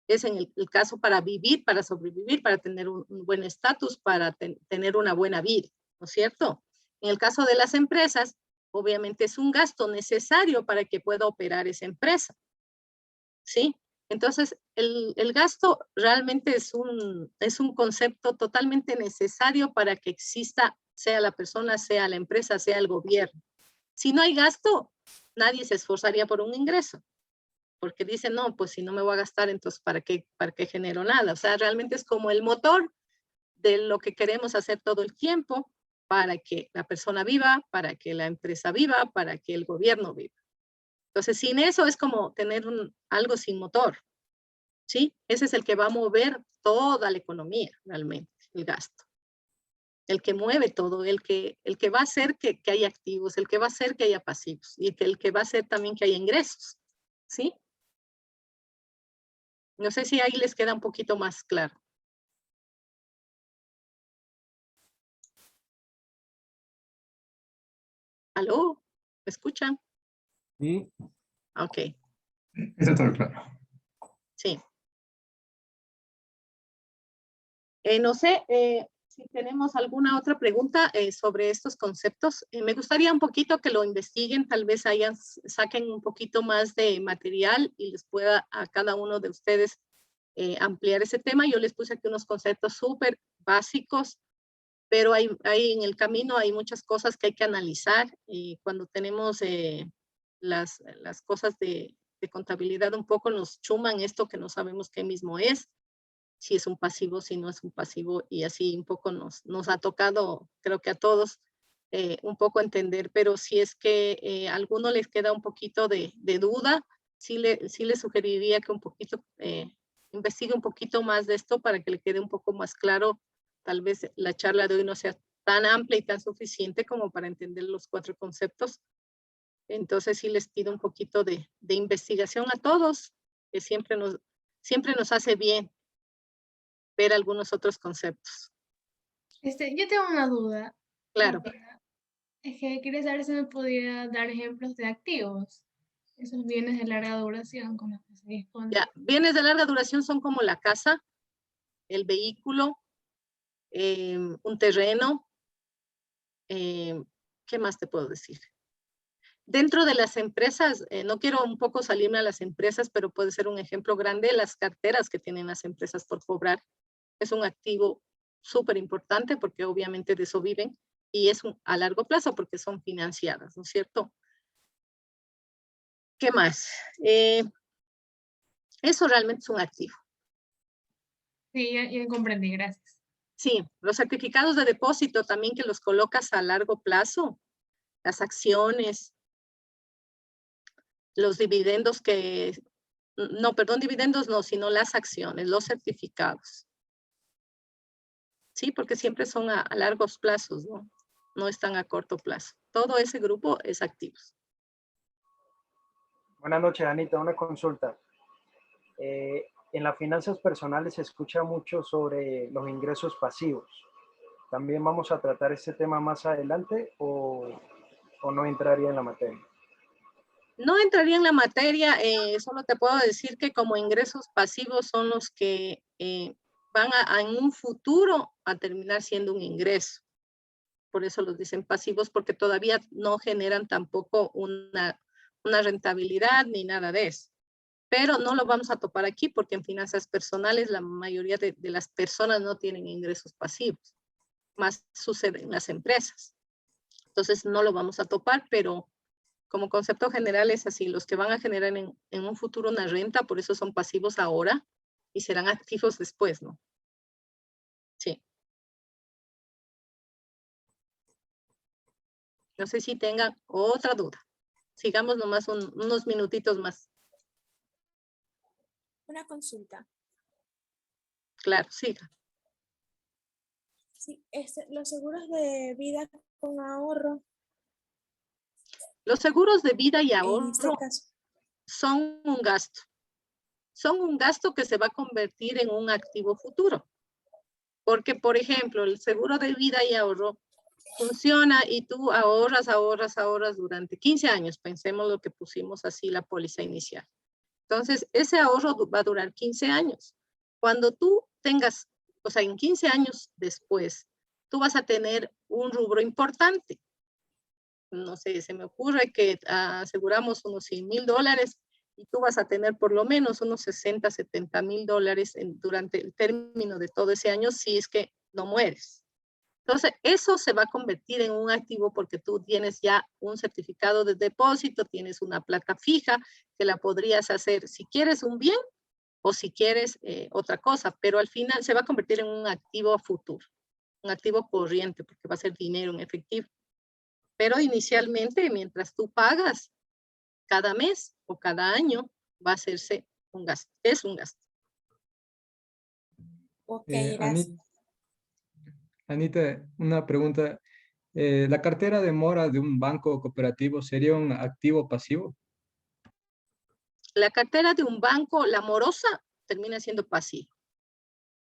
es en el caso para vivir, para sobrevivir, para tener un buen estatus, para tener una buena vida, ¿no es cierto? En el caso de las empresas, obviamente es un gasto necesario para que pueda operar esa empresa. ¿Sí? Entonces, el gasto realmente es un concepto totalmente necesario para que exista, sea la persona, sea la empresa, sea el gobierno. Si no hay gasto, nadie se esforzaría por un ingreso, porque dice, no, pues si no me voy a gastar, entonces ¿para qué genero nada? O sea, realmente es como el motor de lo que queremos hacer todo el tiempo para que la persona viva, para que la empresa viva, para que el gobierno viva. Entonces, sin eso es como tener algo sin motor, ¿sí? Ese es el que va a mover toda la economía, realmente, el gasto. El que mueve todo, el que va a hacer que haya activos, el que va a hacer que haya pasivos, y el que va a hacer también que haya ingresos, ¿sí? No sé si ahí les queda un poquito más claro. ¿Aló? ¿Me escuchan? Sí. Ok. Está todo claro. Sí. No sé si tenemos alguna otra pregunta sobre estos conceptos. Me gustaría un poquito que lo investiguen, tal vez saquen un poquito más de material y les pueda a cada uno de ustedes ampliar ese tema. Yo les puse aquí unos conceptos súper básicos, pero hay en el camino hay muchas cosas que hay que analizar y cuando tenemos las cosas de contabilidad un poco nos chuman esto que no sabemos qué mismo es, si es un pasivo, si no es un pasivo, y así un poco nos ha tocado, creo que a todos, un poco entender, pero si es que a alguno les queda un poquito de duda, sí le sugeriría que un poquito investigue un poquito más de esto para que le quede un poco más claro. Tal vez la charla de hoy no sea tan amplia y tan suficiente como para entender los 4 conceptos. Entonces sí les pido un poquito de investigación a todos, que siempre nos hace bien ver algunos otros conceptos. Yo tengo una duda. Claro. Es que quería saber si me podía dar ejemplos de activos, esos bienes de larga duración con los que se dispone. Ya, bienes de larga duración son como la casa, el vehículo, un terreno. ¿Qué más te puedo decir? Dentro de las empresas, no quiero un poco salirme a las empresas, pero puede ser un ejemplo grande, las carteras que tienen las empresas por cobrar. Es un activo súper importante porque obviamente de eso viven y es a largo plazo porque son financiadas, ¿no es cierto? ¿Qué más? Eso realmente es un activo. Sí, ya comprendí, gracias. Sí, los certificados de depósito también que los colocas a largo plazo, las acciones, los dividendos dividendos no, sino las acciones, los certificados. Sí, porque siempre son a largos plazos, ¿no? No están a corto plazo. Todo ese grupo es activos. Buenas noches, Anita. Una consulta. En las finanzas personales se escucha mucho sobre los ingresos pasivos. ¿También vamos a tratar este tema más adelante o no entraría en la materia? No entraría en la materia, solo te puedo decir que como ingresos pasivos son los que van en un futuro a terminar siendo un ingreso. Por eso los dicen pasivos, porque todavía no generan tampoco una rentabilidad ni nada de eso. Pero no lo vamos a topar aquí porque en finanzas personales la mayoría de las personas no tienen ingresos pasivos. Más sucede en las empresas. Entonces no lo vamos a topar, pero como concepto general es así. Los que van a generar en un futuro una renta, por eso son pasivos ahora y serán activos después, ¿no? Sí. No sé si tengan otra duda. Sigamos nomás unos minutitos más. Una consulta. Claro, siga. Sí, los seguros de vida con ahorro. Los seguros de vida y ahorro son un gasto. Son un gasto que se va a convertir en un activo futuro. Porque, por ejemplo, el seguro de vida y ahorro funciona y tú ahorras durante 15 años. Pensemos lo que pusimos así la póliza inicial. Entonces, ese ahorro va a durar 15 años. Cuando tú tengas, o sea, en 15 años después, tú vas a tener un rubro importante. No sé, se me ocurre que aseguramos unos $100,000 y tú vas a tener por lo menos unos 60, $70,000 durante el término de todo ese año si es que no mueres. Entonces, eso se va a convertir en un activo porque tú tienes ya un certificado de depósito, tienes una plata fija que la podrías hacer si quieres un bien o si quieres otra cosa, pero al final se va a convertir en un activo a futuro, un activo corriente porque va a ser dinero en efectivo. Pero inicialmente, mientras tú pagas cada mes o cada año, va a hacerse un gasto, es un gasto. Ok, gracias. Anita, una pregunta. ¿La cartera de mora de un banco cooperativo sería un activo pasivo? La cartera de un banco, la morosa, termina siendo pasiva.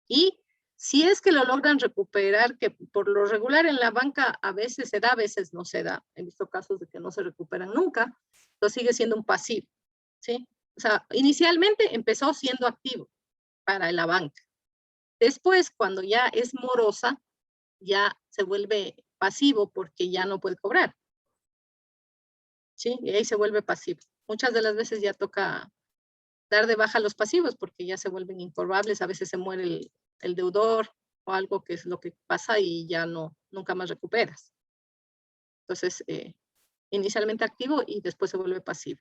Y si es que lo logran recuperar, que por lo regular en la banca a veces se da, a veces no se da. He visto casos de que no se recuperan nunca, entonces sigue siendo un pasivo, ¿sí? O sea, inicialmente empezó siendo activo para la banca. Después, cuando ya es morosa, ya se vuelve pasivo porque ya no puede cobrar, ¿sí? Y ahí se vuelve pasivo. Muchas de las veces ya toca dar de baja los pasivos porque ya se vuelven incobrables, a veces se muere el deudor o algo que es lo que pasa y ya no, nunca más recuperas. Entonces, inicialmente activo y después se vuelve pasivo.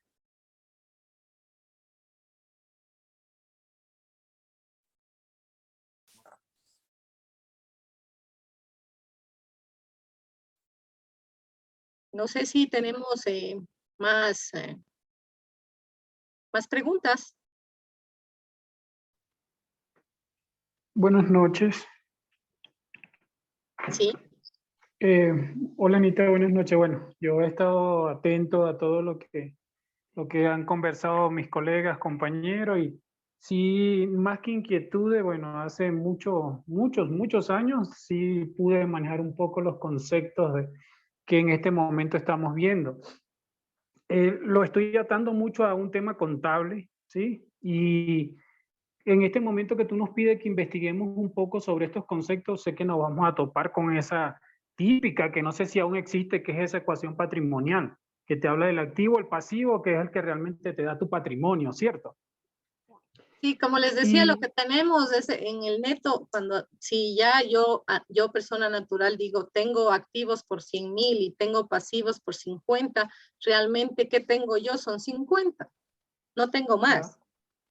No sé si tenemos más preguntas. Buenas noches. Sí. Hola Anita, buenas noches. Bueno, yo he estado atento a todo lo que han conversado mis colegas, compañeros, y sí, más que inquietudes, bueno, hace muchos años sí pude manejar un poco los conceptos que en este momento estamos viendo. Lo estoy atando mucho a un tema contable, ¿sí? Y en este momento que tú nos pides que investiguemos un poco sobre estos conceptos, sé que nos vamos a topar con esa típica, que no sé si aún existe, que es esa ecuación patrimonial, que te habla del activo, el pasivo, que es el que realmente te da tu patrimonio, ¿cierto? Sí, como les decía, lo que tenemos es en el neto, si ya yo persona natural digo, tengo activos por 100,000 y tengo pasivos por 50, realmente, ¿qué tengo yo? Son 50, no tengo más,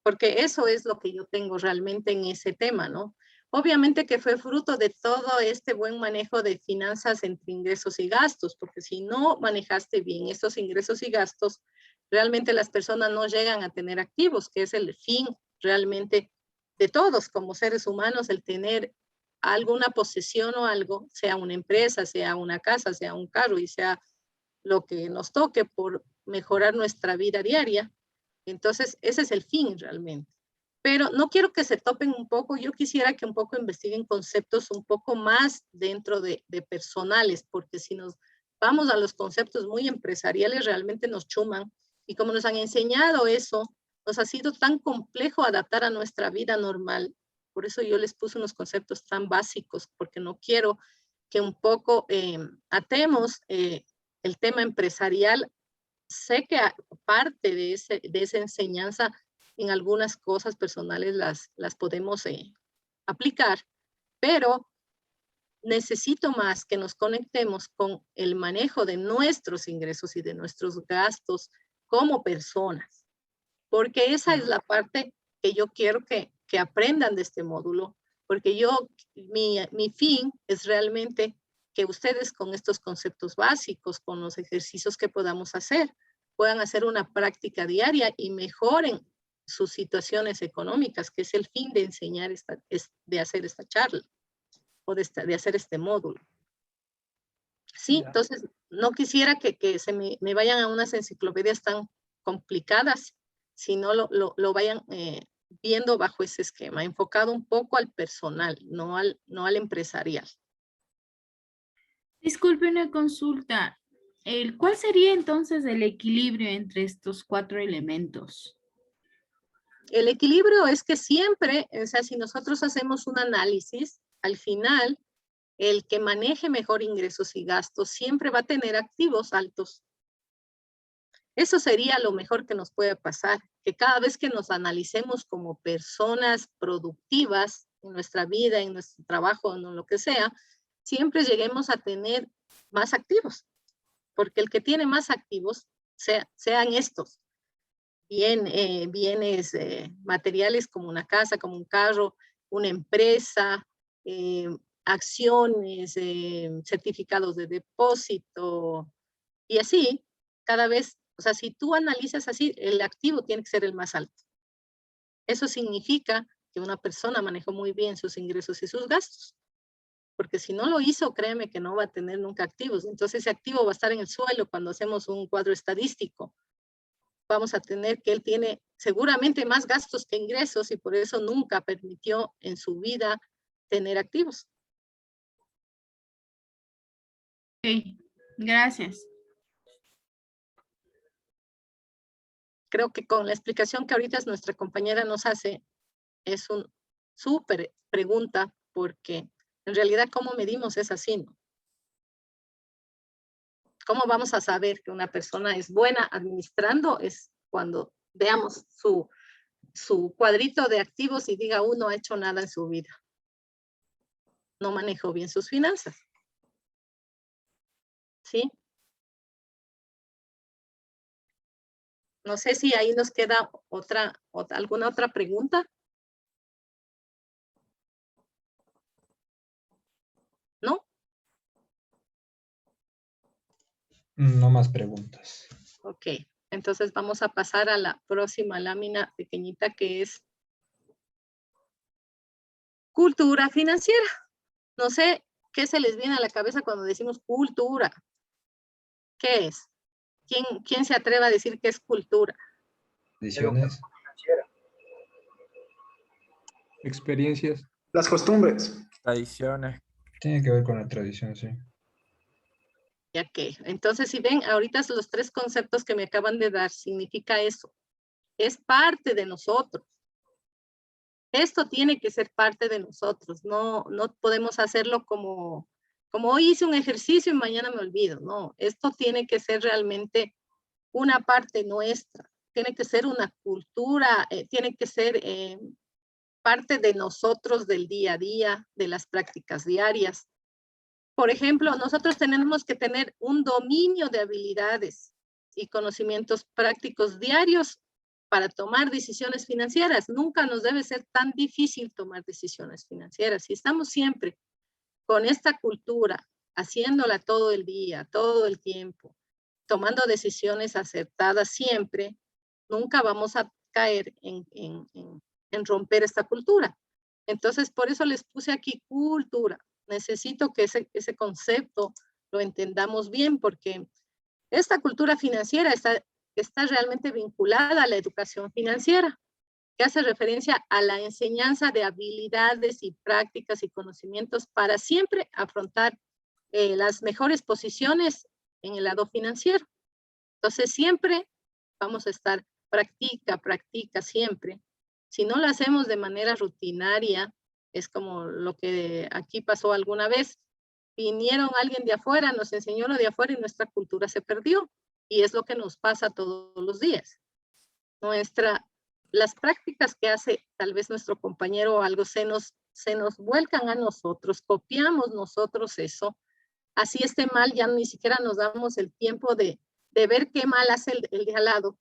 porque eso es lo que yo tengo realmente en ese tema, ¿no? Obviamente que fue fruto de todo este buen manejo de finanzas entre ingresos y gastos, porque si no manejaste bien estos ingresos y gastos, realmente las personas no llegan a tener activos, que es el fin realmente de todos como seres humanos, el tener alguna posesión o algo, sea una empresa, sea una casa, sea un carro y sea lo que nos toque por mejorar nuestra vida diaria. Entonces, ese es el fin realmente. Pero no quiero que se topen un poco, yo quisiera que un poco investiguen conceptos un poco más dentro de personales, porque si nos vamos a los conceptos muy empresariales, realmente nos chuman. Y como nos han enseñado eso, nos ha sido tan complejo adaptar a nuestra vida normal. Por eso yo les puse unos conceptos tan básicos, porque no quiero que un poco atemos el tema empresarial. Sé que parte de esa enseñanza en algunas cosas personales las podemos aplicar, pero necesito más que nos conectemos con el manejo de nuestros ingresos y de nuestros gastos como personas, porque esa es la parte que yo quiero que aprendan de este módulo, porque mi fin es realmente que ustedes con estos conceptos básicos, con los ejercicios que podamos hacer, puedan hacer una práctica diaria y mejoren sus situaciones económicas, que es el fin de enseñar de hacer esta charla o de hacer este módulo. Sí, entonces no quisiera que se me vayan a unas enciclopedias tan complicadas, sino lo vayan viendo bajo ese esquema, enfocado un poco al personal, no al empresarial. Disculpe una consulta. ¿Cuál sería entonces el equilibrio entre estos 4 elementos? El equilibrio es que siempre, o sea, si nosotros hacemos un análisis, al final, el que maneje mejor ingresos y gastos siempre va a tener activos altos. Eso sería lo mejor que nos puede pasar, que cada vez que nos analicemos como personas productivas en nuestra vida, en nuestro trabajo, en lo que sea, siempre lleguemos a tener más activos, porque el que tiene más activos, sean estos, bienes materiales como una casa, como un carro, una empresa, acciones, certificados de depósito, y así, cada vez, o sea, si tú analizas así, el activo tiene que ser el más alto. Eso significa que una persona manejó muy bien sus ingresos y sus gastos. Porque si no lo hizo, créeme que no va a tener nunca activos. Entonces ese activo va a estar en el suelo cuando hacemos un cuadro estadístico. Vamos a tener que él tiene seguramente más gastos que ingresos y por eso nunca permitió en su vida tener activos. Ok, gracias. Creo que con la explicación que ahorita nuestra compañera nos hace, es una súper pregunta porque en realidad cómo medimos es así, ¿no? ¿Cómo vamos a saber que una persona es buena administrando? Es cuando veamos su cuadrito de activos y diga, no ha hecho nada en su vida. No manejó bien sus finanzas. ¿Sí? No sé si ahí nos queda alguna otra pregunta. ¿No? No más preguntas. Ok, entonces vamos a pasar a la próxima lámina pequeñita que es cultura financiera. No sé qué se les viene a la cabeza cuando decimos cultura. ¿Qué es? ¿Quién se atreve a decir que es cultura? Tradiciones. Experiencias. Las costumbres. Tradiciones. Tiene que ver con la tradición, sí. Ya que, entonces si ven, ahorita los tres conceptos que me acaban de dar, significa eso. Es parte de nosotros. Esto tiene que ser parte de nosotros. No podemos hacerlo como hoy hice un ejercicio y mañana me olvido. No, esto tiene que ser realmente una parte nuestra. Tiene que ser una cultura, tiene que ser parte de nosotros del día a día, de las prácticas diarias. Por ejemplo, nosotros tenemos que tener un dominio de habilidades y conocimientos prácticos diarios para tomar decisiones financieras. Nunca nos debe ser tan difícil tomar decisiones financieras. Si estamos siempre con esta cultura, haciéndola todo el día, todo el tiempo, tomando decisiones acertadas siempre, nunca vamos a caer en romper esta cultura. Entonces, por eso les puse aquí cultura. Necesito que ese concepto lo entendamos bien porque esta cultura financiera está realmente vinculada a la educación financiera, que hace referencia a la enseñanza de habilidades y prácticas y conocimientos para siempre afrontar las mejores posiciones en el lado financiero. Entonces, siempre vamos a estar practica siempre. Si no lo hacemos de manera rutinaria, es como lo que aquí pasó alguna vez. Vinieron alguien de afuera, nos enseñó lo de afuera y nuestra cultura se perdió. Y es lo que nos pasa todos los días. Las prácticas que hace tal vez nuestro compañero o algo se nos vuelcan a nosotros, copiamos nosotros eso. Así esté mal, ya ni siquiera nos damos el tiempo de ver qué mal hace el de al lado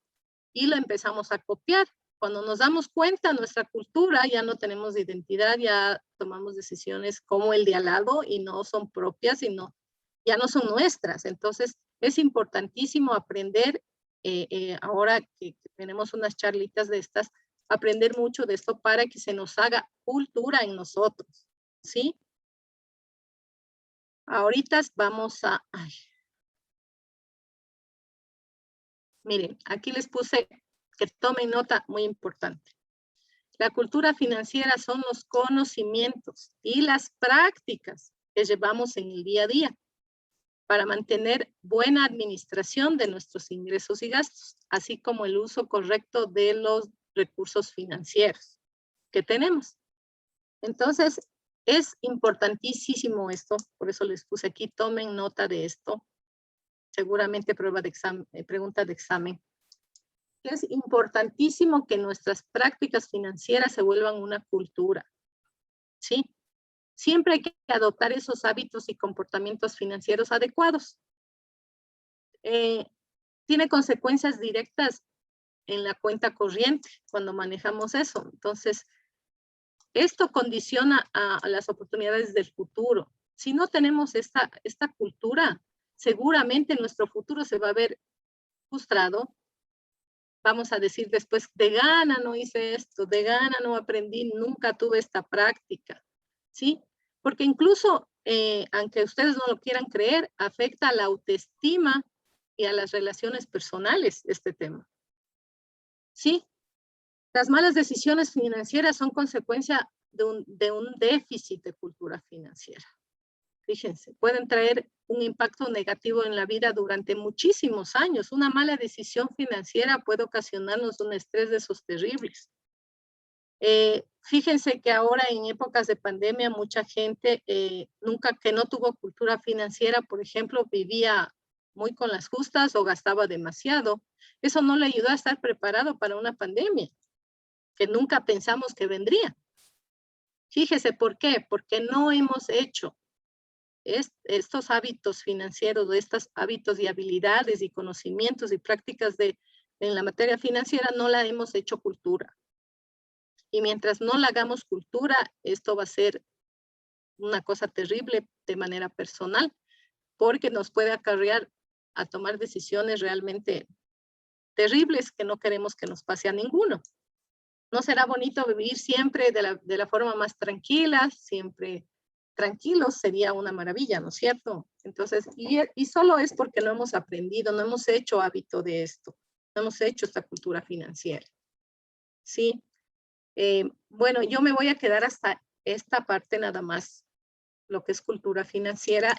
y lo empezamos a copiar. Cuando nos damos cuenta, nuestra cultura ya no tenemos identidad, ya tomamos decisiones como el de al lado y no son propias, ya no son nuestras. Entonces, es importantísimo aprender, ahora que tenemos unas charlitas de estas, aprender mucho de esto para que se nos haga cultura en nosotros, ¿sí? Ahorita vamos a... Miren, aquí les puse que tomen nota muy importante. La cultura financiera son los conocimientos y las prácticas que llevamos en el día a día para mantener buena administración de nuestros ingresos y gastos, así como el uso correcto de los recursos financieros que tenemos. Entonces, es importantísimo esto, por eso les puse aquí, tomen nota de esto. Seguramente pregunta de examen. Es importantísimo que nuestras prácticas financieras se vuelvan una cultura, ¿sí? siempre hay que adoptar esos hábitos y comportamientos financieros adecuados. Tiene consecuencias directas en la cuenta corriente cuando manejamos eso. Entonces, esto condiciona a las oportunidades del futuro. Si no tenemos esta cultura, seguramente nuestro futuro se va a ver frustrado. Vamos a decir después, de gana no hice esto, de gana no aprendí, nunca tuve esta práctica, ¿sí? Porque incluso, aunque ustedes no lo quieran creer, afecta a la autoestima y a las relaciones personales este tema, ¿sí? Las malas decisiones financieras son consecuencia de un déficit de cultura financiera. Fíjense, pueden traer un impacto negativo en la vida durante muchísimos años. Una mala decisión financiera puede ocasionarnos un estrés de esos terribles. Fíjense que ahora en épocas de pandemia mucha gente que no tuvo cultura financiera, por ejemplo, vivía muy con las justas o gastaba demasiado. Eso no le ayudó a estar preparado para una pandemia que nunca pensamos que vendría. Fíjese, ¿por qué? Porque no hemos hecho estos hábitos financieros, estos hábitos y habilidades y conocimientos y prácticas en la materia financiera, no la hemos hecho cultura. Y mientras no la hagamos cultura, esto va a ser una cosa terrible de manera personal, porque nos puede acarrear a tomar decisiones realmente terribles que no queremos que nos pase a ninguno. No será bonito vivir siempre de la forma más tranquila, siempre tranquilos, sería una maravilla, ¿no es cierto? Entonces, y solo es porque no hemos aprendido, no hemos hecho hábito de esto, no hemos hecho esta cultura financiera, ¿sí? Bueno, yo me voy a quedar hasta esta parte nada más, lo que es cultura financiera.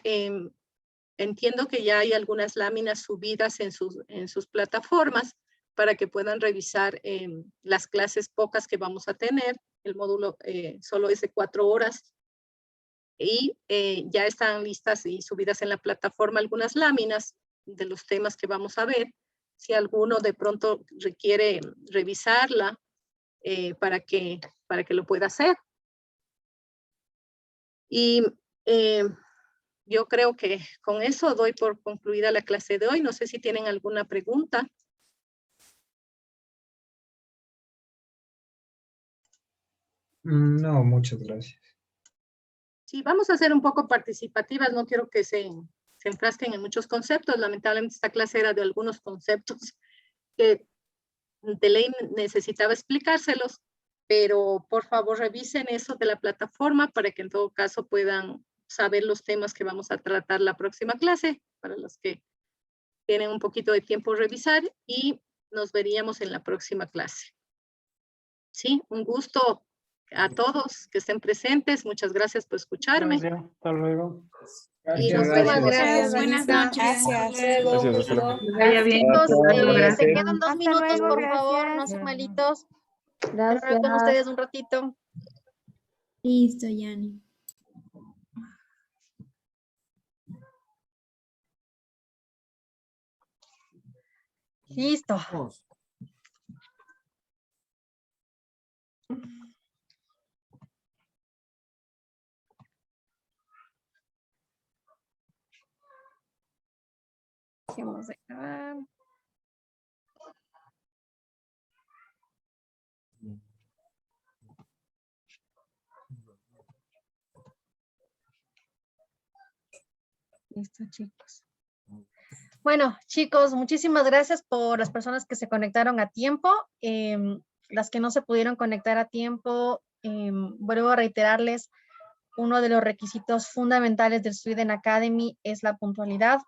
Entiendo que ya hay algunas láminas subidas en sus plataformas para que puedan revisar las clases pocas que vamos a tener. El módulo solo es de 4 horas. Y ya están listas y subidas en la plataforma algunas láminas de los temas que vamos a ver. Si alguno de pronto requiere revisarla para que lo pueda hacer. Y yo creo que con eso doy por concluida la clase de hoy. No sé si tienen alguna pregunta. No, muchas gracias. Sí, vamos a ser un poco participativas. No quiero que se enfrasquen en muchos conceptos. Lamentablemente esta clase era de algunos conceptos que de ley necesitaba explicárselos, pero por favor revisen eso de la plataforma para que en todo caso puedan saber los temas que vamos a tratar la próxima clase, para los que tienen un poquito de tiempo revisar, y nos veríamos en la próxima clase. Sí, un gusto a todos que estén presentes. Muchas gracias por escucharme. Gracias. Hasta luego. Y nos vemos. Gracias, Buenas Vanessa. noches. Gracias. Gracias, hasta luego. Gracias, chicos. Gracias. Se quedan 2 Hasta minutos, luego, por favor, no gracias. sean malitos. Hablar con ustedes un ratito. Listo, Yani. Listo. Vamos. Vamos a acabar. Listo, chicos. Bueno, chicos, muchísimas gracias por las personas que se conectaron a tiempo. Las que no se pudieron conectar a tiempo, vuelvo a reiterarles, uno de los requisitos fundamentales del Sweden Academy es la puntualidad.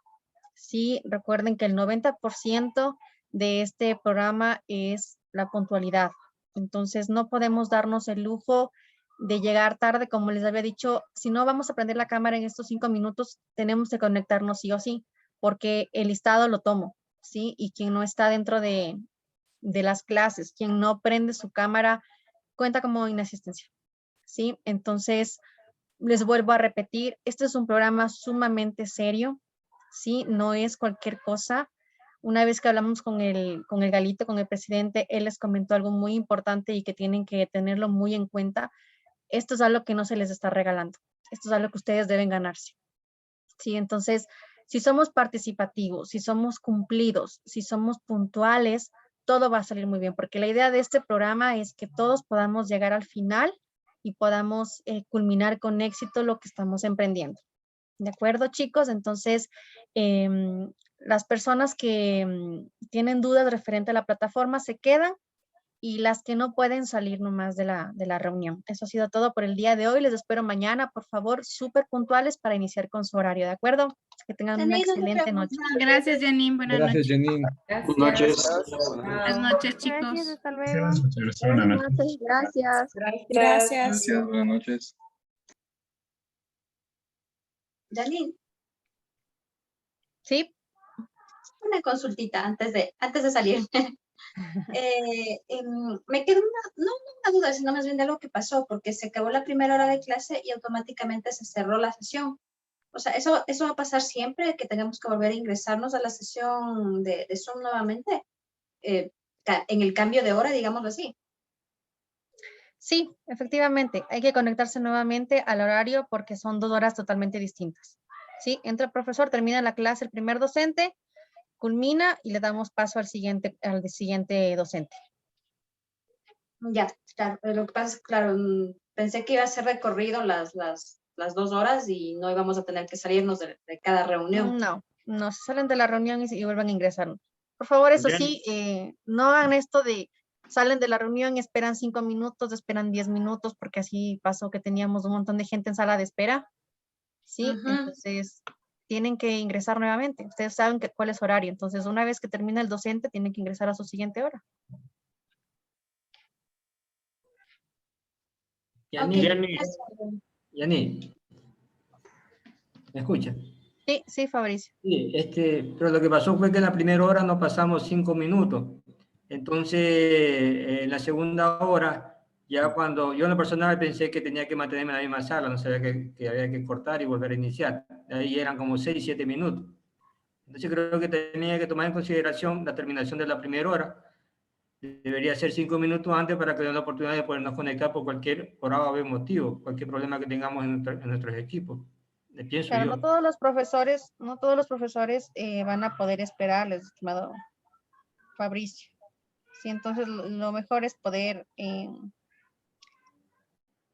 Sí, recuerden que el 90% de este programa es la puntualidad. Entonces, no podemos darnos el lujo de llegar tarde, como les había dicho. Si no vamos a prender la cámara en estos 5 minutos, tenemos que conectarnos sí o sí, porque el listado lo tomo, ¿sí? Y quien no está dentro de las clases, quien no prende su cámara, cuenta como inasistencia, ¿sí? Entonces, les vuelvo a repetir, este es un programa sumamente serio, ¿sí? No es cualquier cosa. Una vez que hablamos con el Galito, con el presidente, él les comentó algo muy importante y que tienen que tenerlo muy en cuenta. esto es algo que no se les está regalando. Esto es algo que ustedes deben ganarse. ¿Sí? Entonces, si somos participativos, si somos cumplidos, si somos puntuales, todo va a salir muy bien, porque la idea de este programa es que todos podamos llegar al final y podamos culminar con éxito lo que estamos emprendiendo. ¿De acuerdo, chicos? Entonces, las personas que tienen dudas referente a la plataforma se quedan y las que no pueden salir nomás de la reunión. Eso ha sido todo por el día de hoy. Les espero mañana, por favor, súper puntuales para iniciar con su horario, ¿de acuerdo? Que tengan una excelente noche. Gracias, Janine. Buenas Gracias, noches. Janine. Buenas noches. Buenas noches, chicos. Gracias, hasta luego. Buenas noches. Gracias. Gracias. Buenas noches. Janine, ¿Sí? una consultita antes de salir. Me quedó no una duda, sino más bien de algo que pasó, porque se acabó la primera hora de clase y automáticamente se cerró la sesión. O sea, ¿eso va a pasar siempre, que tengamos que volver a ingresarnos a la sesión de Zoom nuevamente? En el cambio de hora, digámoslo así. Sí, efectivamente. Hay que conectarse nuevamente al horario porque son 2 horas totalmente distintas. ¿Sí? Entra el profesor, termina la clase el primer docente, culmina y le damos paso al siguiente docente. Ya, claro. Lo que pasa es que, claro, pensé que iba a ser recorrido las 2 horas y no íbamos a tener que salirnos de cada reunión. No, se salen de la reunión y vuelven a ingresar. Por favor, eso sí, no hagan esto de salen de la reunión y esperan 5 minutos, esperan 10 minutos, porque así pasó que teníamos un montón de gente en sala de espera. Sí, entonces tienen que ingresar nuevamente. Ustedes saben cuál es horario. Entonces, una vez que termina el docente, tienen que ingresar a su siguiente hora. Yani, ¿me escucha? Sí, Fabricio. Sí, pero lo que pasó fue que en la primera hora nos pasamos 5 minutos. Entonces, en la segunda hora, ya cuando yo en lo personal pensé que tenía que mantenerme en la misma sala, no sabía que había que cortar y volver a iniciar. Ahí eran como 6, 7 minutos. Entonces creo que tenía que tomar en consideración la terminación de la primera hora. Debería ser 5 minutos antes para que nos dé la oportunidad de podernos conectar por cualquier hora o motivo, cualquier problema que tengamos en nuestros equipos. Pienso Claro, yo. no todos los profesores van a poder esperar, estimado Fabricio. Sí, entonces lo mejor es poder